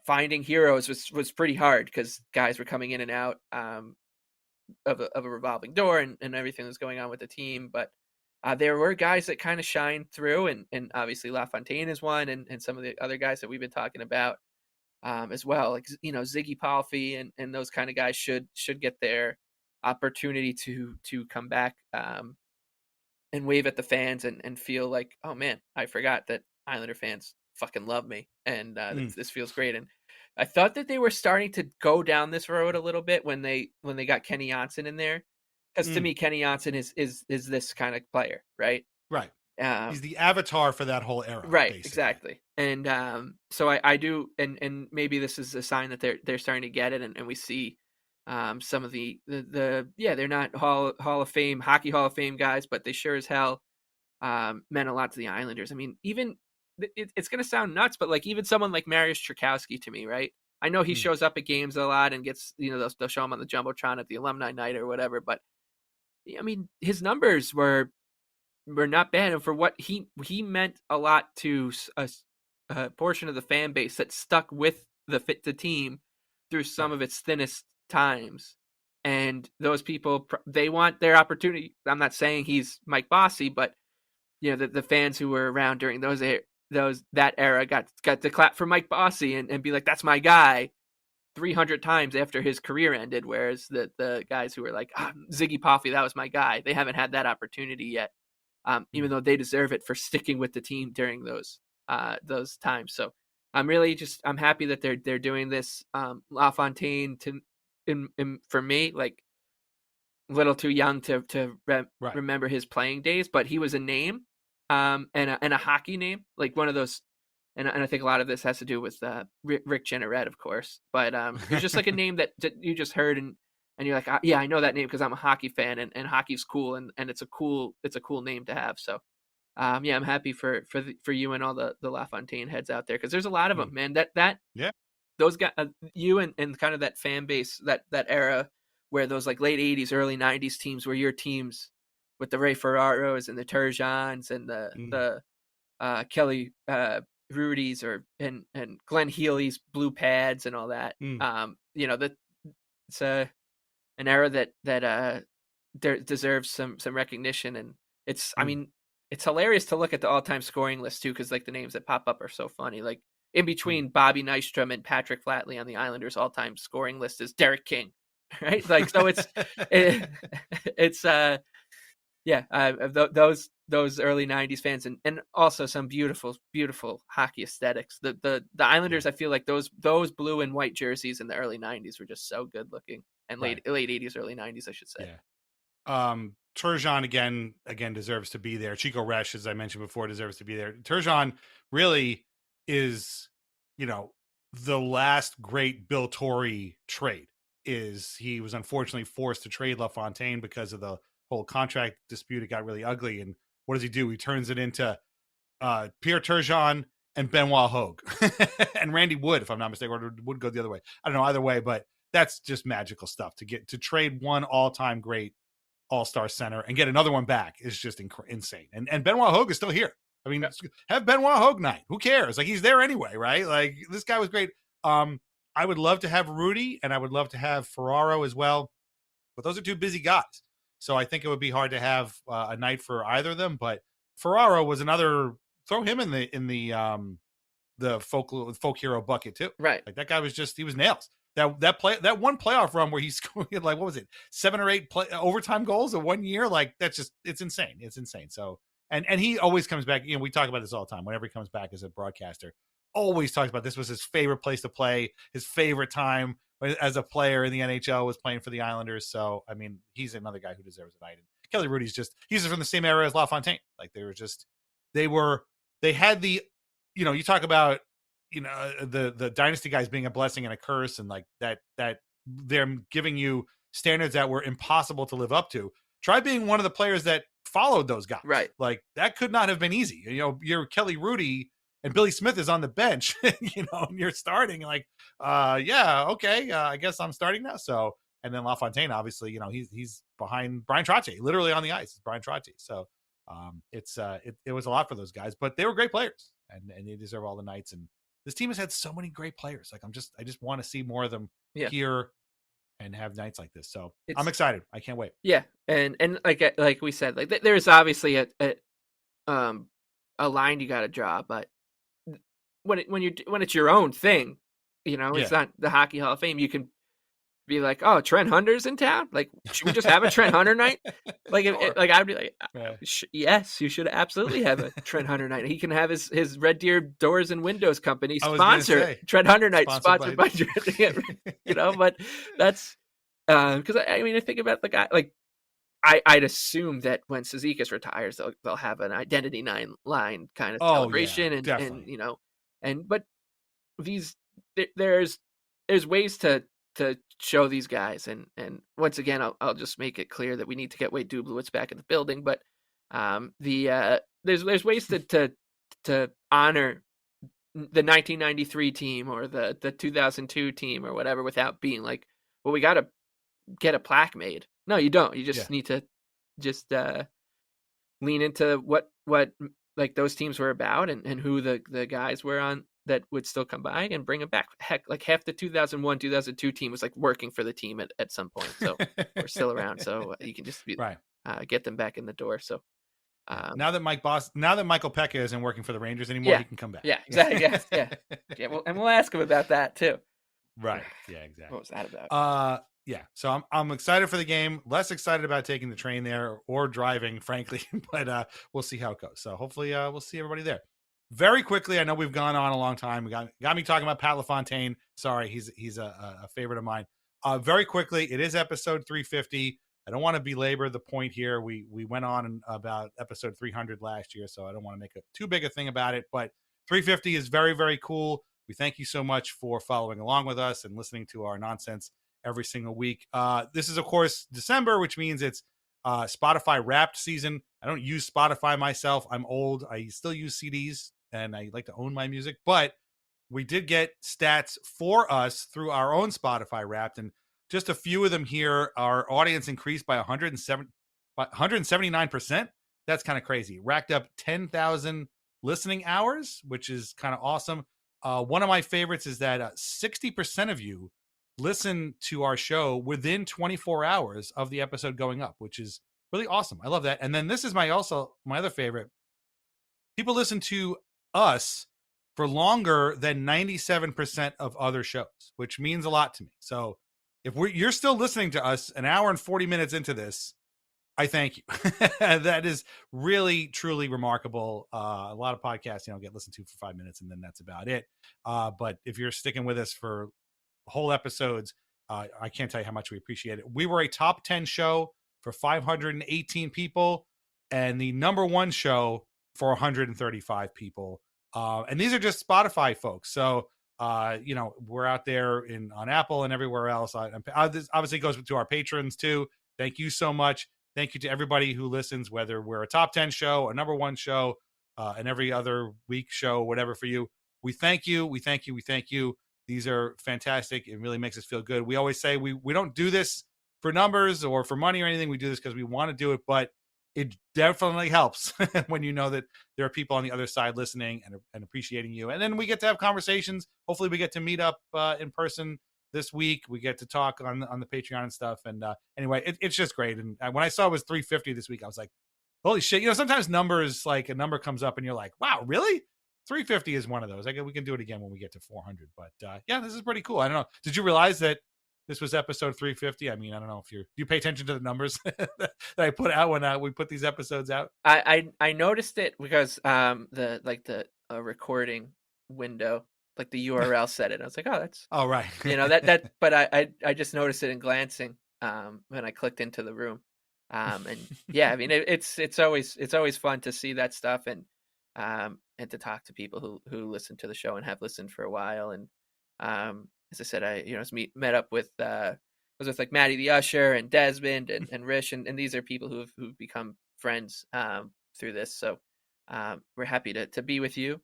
finding heroes was pretty hard because guys were coming in and out of a revolving door and everything that was going on with the team. But there were guys that kind of shined through, and obviously LaFontaine is one, and some of the other guys that we've been talking about as well. Like, Ziggy Palffy and those kind of guys should get their opportunity to come back and wave at the fans and feel like, oh man, I forgot that Islander fans fucking love me, and this feels great. And I thought that they were starting to go down this road a little bit when they got Kenny Johnson in there, because to me Kenny Johnson is this kind of player, right? He's the avatar for that whole era, right? Basically. Exactly. And so I do, and maybe this is a sign that they're starting to get it, and we see some of the they're not Hall of Fame, Hockey Hall of Fame guys, but they sure as hell meant a lot to the Islanders. I mean, even it's going to sound nuts, but like even someone like Mariusz Czerkawski to me, right? I know he shows up at games a lot and gets, they'll show him on the Jumbotron at the alumni night or whatever. But I mean, his numbers were not bad. And for what he meant a lot to a portion of the fan base that stuck with the team through some of its thinnest times. And those people, they want their opportunity. I'm not saying he's Mike Bossy, but the fans who were around during that era got to clap for Mike Bossy and be like, that's my guy 300 times after his career ended. Whereas the guys who were like, Ziggy Poffey, that was my guy, they haven't had that opportunity yet, even though they deserve it for sticking with the team during those times. So I'm happy that they're doing this. LaFontaine, for me, like a little too young to remember his playing days, but he was a name. And a hockey name, like one of those, and I think a lot of this has to do with Rick Jeanneret, of course. But it's just like a name that you just heard, and you're like, yeah, I know that name because I'm a hockey fan, and hockey's cool, and it's a cool name to have. So, yeah, I'm happy for you and all the LaFontaine heads out there, because there's a lot of them, man. Those guys, you and kind of that fan base, that era where those like late '80s, early '90s teams were your teams. With the Ray Ferraros and the Turgeons and the Kelly Rudy's and Glenn Healy's blue pads and all that. It's an era that deserves some recognition, and it's I mean, it's hilarious to look at the all-time scoring list too, because like the names that pop up are so funny. Like in between Bobby Nystrom and Patrick Flatley on the Islanders all-time scoring list is Derek King, right? Like so it's those early '90s fans and also some beautiful hockey aesthetics. The Islanders, I feel like those blue and white jerseys in the early '90s were just so good looking, and late '80s, early '90s, I should say. Yeah. Turgeon again deserves to be there. Chico Resch, as I mentioned before, deserves to be there. Turgeon really is, the last great Bill Torrey trade. He was unfortunately forced to trade LaFontaine because of the whole contract dispute. It got really ugly, and what does he do? He turns it into Pierre Turgeon and Benoit Hogue and Randy Wood, if I'm not mistaken, or would go the other way. I don't know, either way, but that's just magical stuff to trade one all-time great all-star center and get another one back is just insane. And Benoit Hogue is still here. I mean, have Benoit Hogue night. Who cares? Like, he's there anyway, right? Like, this guy was great. I would love to have Rudy, and I would love to have Ferraro as well, but those are two busy guys. So I think it would be hard to have a night for either of them. But Ferraro was another. Throw him in the folk hero bucket too. Right. Like that guy was he was nails. That one playoff run where he scored like what was it, 7 or 8 overtime goals in 1 year? Like it's insane. It's insane. So and he always comes back. We talk about this all the time. Whenever he comes back as a broadcaster, always talks about this was his favorite place to play, his favorite time as a player in the NHL was playing for the Islanders. So, I mean, he's another guy who deserves a night. And Kelly Rudy's he's from the same era as LaFontaine. Like they had the, you talk about, the dynasty guys being a blessing and a curse, and like that they're giving you standards that were impossible to live up to. Try being one of the players that followed those guys. Right. Like that could not have been easy. You're Kelly Rudy, and Billy Smith is on the bench, and you're starting like, okay, I guess I'm starting now. So, and then LaFontaine, obviously, he's behind Brian Trottier, literally on the ice. It's Brian Trottier. So, it was a lot for those guys, but they were great players, and they deserve all the nights. And this team has had so many great players. Like I just want to see more of them here and have nights like this. So I'm excited. I can't wait. Yeah, and like we said, like there's obviously a line you got to draw, but when it's your own thing, it's not the Hockey Hall of Fame. You can be like, oh, Trent Hunter's in town. Like, should we just have a Trent Hunter night? Like, I'd be like, yes, you should absolutely have a Trent Hunter night. He can have his Red Deer Doors and Windows Company sponsor Trent Hunter night, sponsored by But that's because I think about the guy. Like, I'd assume that when Cizikas retires, they'll have an Identity 9 line kind of celebration, but there's ways to show these guys, and once again, I'll just make it clear that we need to get Wade Dublowitz back in the building. But there's ways to honor the 1993 team or the 2002 team or whatever without being like, well, we got to get a plaque made. No, you don't. You just need to just lean into what like those teams were about and who the guys were on that would still come by and bring them back. Heck, like half the 2001, 2002 team was like working for the team at some point. So we're still around. So you can just be get them back in the door. So now that Michael Pekka isn't working for the Rangers anymore, he can come back. Yeah, exactly. Yeah. Well, and we'll ask him about that too. Right. Yeah, exactly. What was that about? Yeah. So I'm excited for the game. Less excited about taking the train there or driving, frankly, but we'll see how it goes. So hopefully we'll see everybody there. Very quickly, I know we've gone on a long time. We got me talking about Pat LaFontaine. Sorry, he's a favorite of mine. Very quickly, it is episode 350. I don't want to belabor the point here. We went on about episode 300 last year, so I don't want to make too big a thing about it. But 350 is very, very cool. We thank you so much for following along with us and listening to our nonsense every single week. This is, of course, December, which means it's Spotify Wrapped season. I don't use Spotify myself. I'm old. I still use CDs, and I like to own my music. But we did get stats for us through our own Spotify Wrapped, and just a few of them here. Our audience increased by 179%. That's kind of crazy. Racked up 10,000 listening hours, which is kind of awesome. One of my favorites is that 60% of you listen to our show within 24 hours of the episode going up, which is really awesome. I love that. And then this is my other favorite. People listen to us for longer than 97% of other shows, which means a lot to me. So if you're still listening to us an hour and 40 minutes into this, I thank you. That is really, truly remarkable. A lot of podcasts, get listened to for 5 minutes and then that's about it. But if you're sticking with us for whole episodes, I can't tell you how much we appreciate it. We were a top 10 show for 518 people and the number one show for 135 people. And these are just Spotify folks. So, we're out there on Apple and everywhere else. This obviously goes to our patrons too. Thank you so much. Thank you to everybody who listens, whether we're a top 10 show, a number one show, and every other week show, whatever for you. We thank you. We thank you. We thank you. These are fantastic. It really makes us feel good. We always say we don't do this for numbers or for money or anything. We do this because we want to do it, but it definitely helps when you know that there are people on the other side listening and appreciating you. And then we get to have conversations. Hopefully we get to meet up in person this week. We get to talk on the Patreon and stuff. And anyway, it's just great. And when I saw it was 350 this week, I was like, holy shit. Sometimes numbers, like a number comes up and you're like, wow, really? 350 is one of those. We can do it again when we get to 400. But yeah, this is pretty cool. I don't know. Did you realize that this was episode 350? I mean, I don't know if do you pay attention to the numbers that I put out when we put these episodes out? I noticed it because the recording window, like the URL said it. I was like, oh, that's right. But I just noticed it in glancing when I clicked into the room. And yeah, I mean, it's always fun to see that stuff and to talk to people who listen to the show and have listened for a while. And as I said, I met up with was with like Maddie the Usher and Desmond and Rish, and these are people who've become friends through this. So we're happy to be with you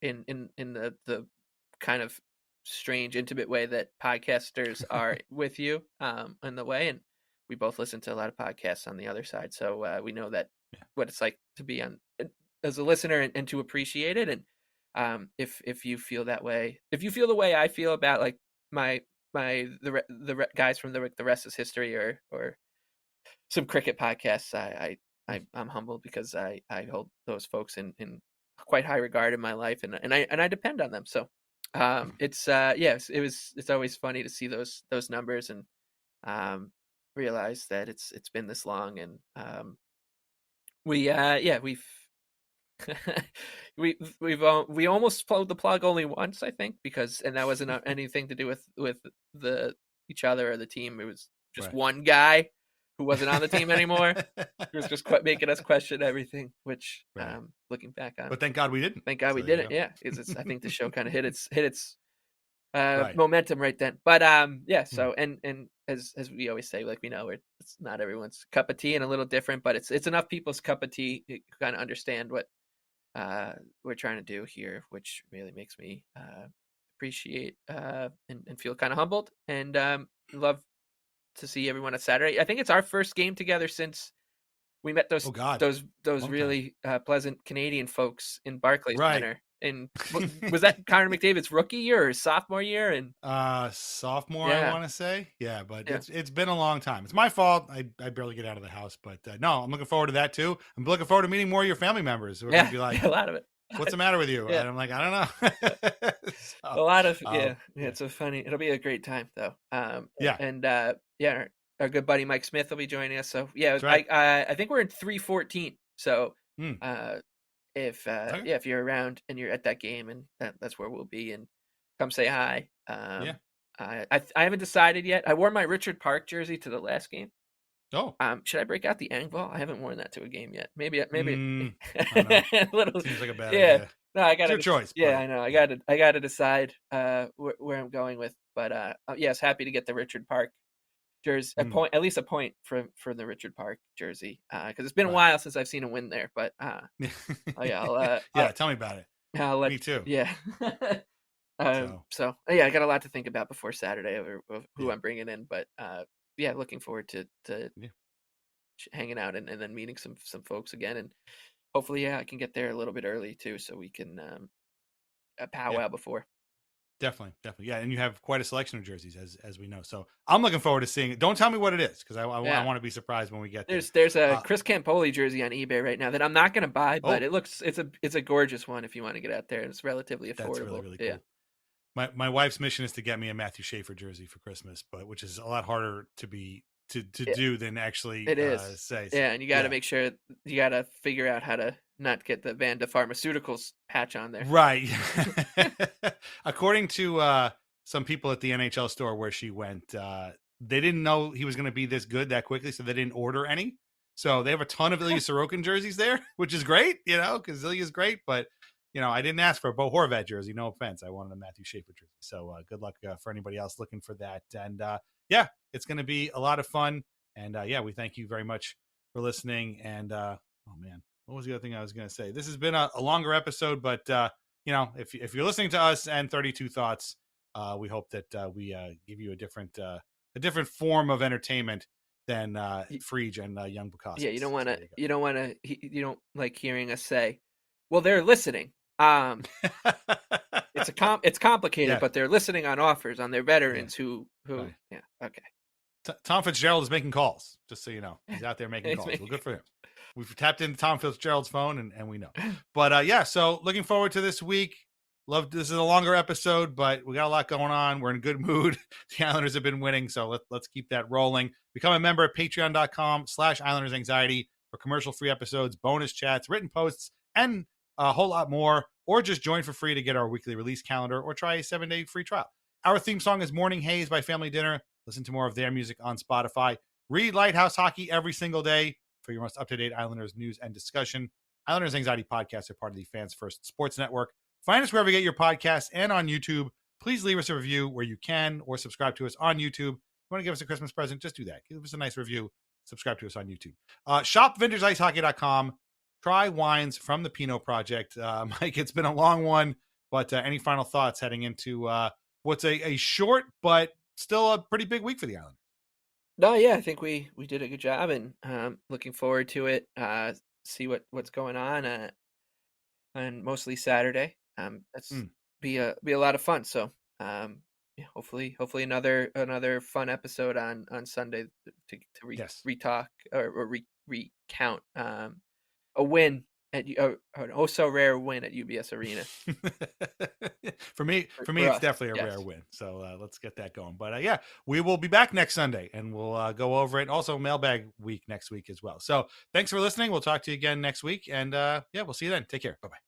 in the kind of strange, intimate way that podcasters are with you in the way. And we both listen to a lot of podcasts on the other side, so we know that what it's like to be on as a listener and to appreciate it. And if you feel that way, if you feel the way I feel about like the guys from the Rest is History or some cricket podcasts, I'm humbled because I hold those folks in quite high regard in my life, and I depend on them. So it's always funny to see those numbers and realize that it's been this long, and we almost pulled the plug only once, I think, and that wasn't anything to do with each other or the team. It was just one guy who wasn't on the team anymore. He was just making us question everything, which looking back on. But thank God we didn't. Thank God we didn't. Yeah, I think the show kind of hit its momentum right then. But so and as we always say, like, we know it's not everyone's cup of tea and a little different, but it's enough people's cup of tea to kind of understand what we're trying to do here, which really makes me appreciate and feel kind of humbled, and love to see everyone on Saturday. I think it's our first game together since we met those really pleasant Canadian folks in Barclays Center. And was that Connor McDavid's rookie year or sophomore year? And sophomore, I want to say. Yeah, but it's been a long time. It's my fault. I barely get out of the house, but no, I'm looking forward to that too. I'm looking forward to meeting more of your family members who are going to be like, a lot of it. What's the matter with you? And I'm like, I don't know. A lot of it's a funny. It'll be a great time though. And our good buddy Mike Smith will be joining us. So right. I think we're in 314. So if you're around and you're at that game, and that's where we'll be, and come say hi. I haven't decided yet. I wore my Richard Park jersey to the last game. Oh, should I break out the Angval? I haven't worn that to a game yet. Maybe I don't know. a little. Seems like a bad idea. No, I got your choice. Yeah, I know. I got to decide where I'm going with. But yes, happy to get the Richard Park jersey. At least a point for the Richard Park jersey, because it's been a while since I've seen a win there. But I'll tell me about it. Me too. Yeah. So I got a lot to think about before Saturday of who I'm bringing in, but looking forward to hanging out and then meeting some folks again, and hopefully I can get there a little bit early too, so we can powwow before. Definitely. Yeah, and you have quite a selection of jerseys, as we know. So I'm looking forward to seeing it. Don't tell me what it is, because I want to be surprised when we get there. There's a Chris Campoli jersey on eBay right now that I'm not going to buy, but it's a gorgeous one if you want to get out there. It's relatively affordable. That's really, really cool. My wife's mission is to get me a Matthew Schaefer jersey for Christmas, but which is a lot harder to do than actually say. Yeah, and you got to make sure you got to figure out how to not get the Vanda Pharmaceuticals patch on there. Right. According to some people at the NHL store where she went, they didn't know he was going to be this good that quickly, so they didn't order any. So they have a ton of Ilya Sorokin jerseys there, which is great, because Ilya's great, but I didn't ask for a Bo Horvat jersey. No offense. I wanted a Matthew Schaefer jersey. So good luck for anybody else looking for that. And it's going to be a lot of fun. And we thank you very much for listening. And oh man, what was the other thing I was going to say? This has been a longer episode, but if you're listening to us and 32 Thoughts, we hope that we give you a different form of entertainment than Frege and Young Bukowski. Yeah, you don't like hearing us say, well, they're listening. It's complicated, but they're listening on offers on their veterans who okay. Tom Fitzgerald is making calls, just so you know. He's out there making calls. Well, good for him. We've tapped into Tom Fitzgerald's phone and we know. But so looking forward to this week. This is a longer episode, but we got a lot going on. We're in a good mood. The Islanders have been winning, so let's keep that rolling. Become a member at patreon.com/IslandersAnxiety for commercial-free episodes, bonus chats, written posts, and a whole lot more, or just join for free to get our weekly release calendar or try a 7-day free trial. Our theme song is Morning Haze by Family Dinner. Listen to more of their music on Spotify. Read Lighthouse Hockey every single day for your most up-to-date Islanders news and discussion. Islanders Anxiety podcasts are part of the Fans First Sports Network. Find us wherever you get your podcasts and on YouTube. Please leave us a review where you can, or subscribe to us on YouTube. If you want to give us a Christmas present, just do that. Give us a nice review. Subscribe to us on YouTube. Shop VintageIceHockey.com. Try wines from the Pinot Project. Mike, it's been a long one, but any final thoughts heading into what's a short but still a pretty big week for the Islanders? No, yeah, I think we did a good job, and looking forward to it. See what's going on, and mostly Saturday. That's be a lot of fun. So hopefully another fun episode on Sunday to retalk or recount a win at an so rare win at UBS Arena. for me, it's definitely a rare win. So let's get that going. But we will be back next Sunday, and we'll go over it. Also, mailbag week next week as well. So thanks for listening. We'll talk to you again next week, and we'll see you then. Take care. Bye bye.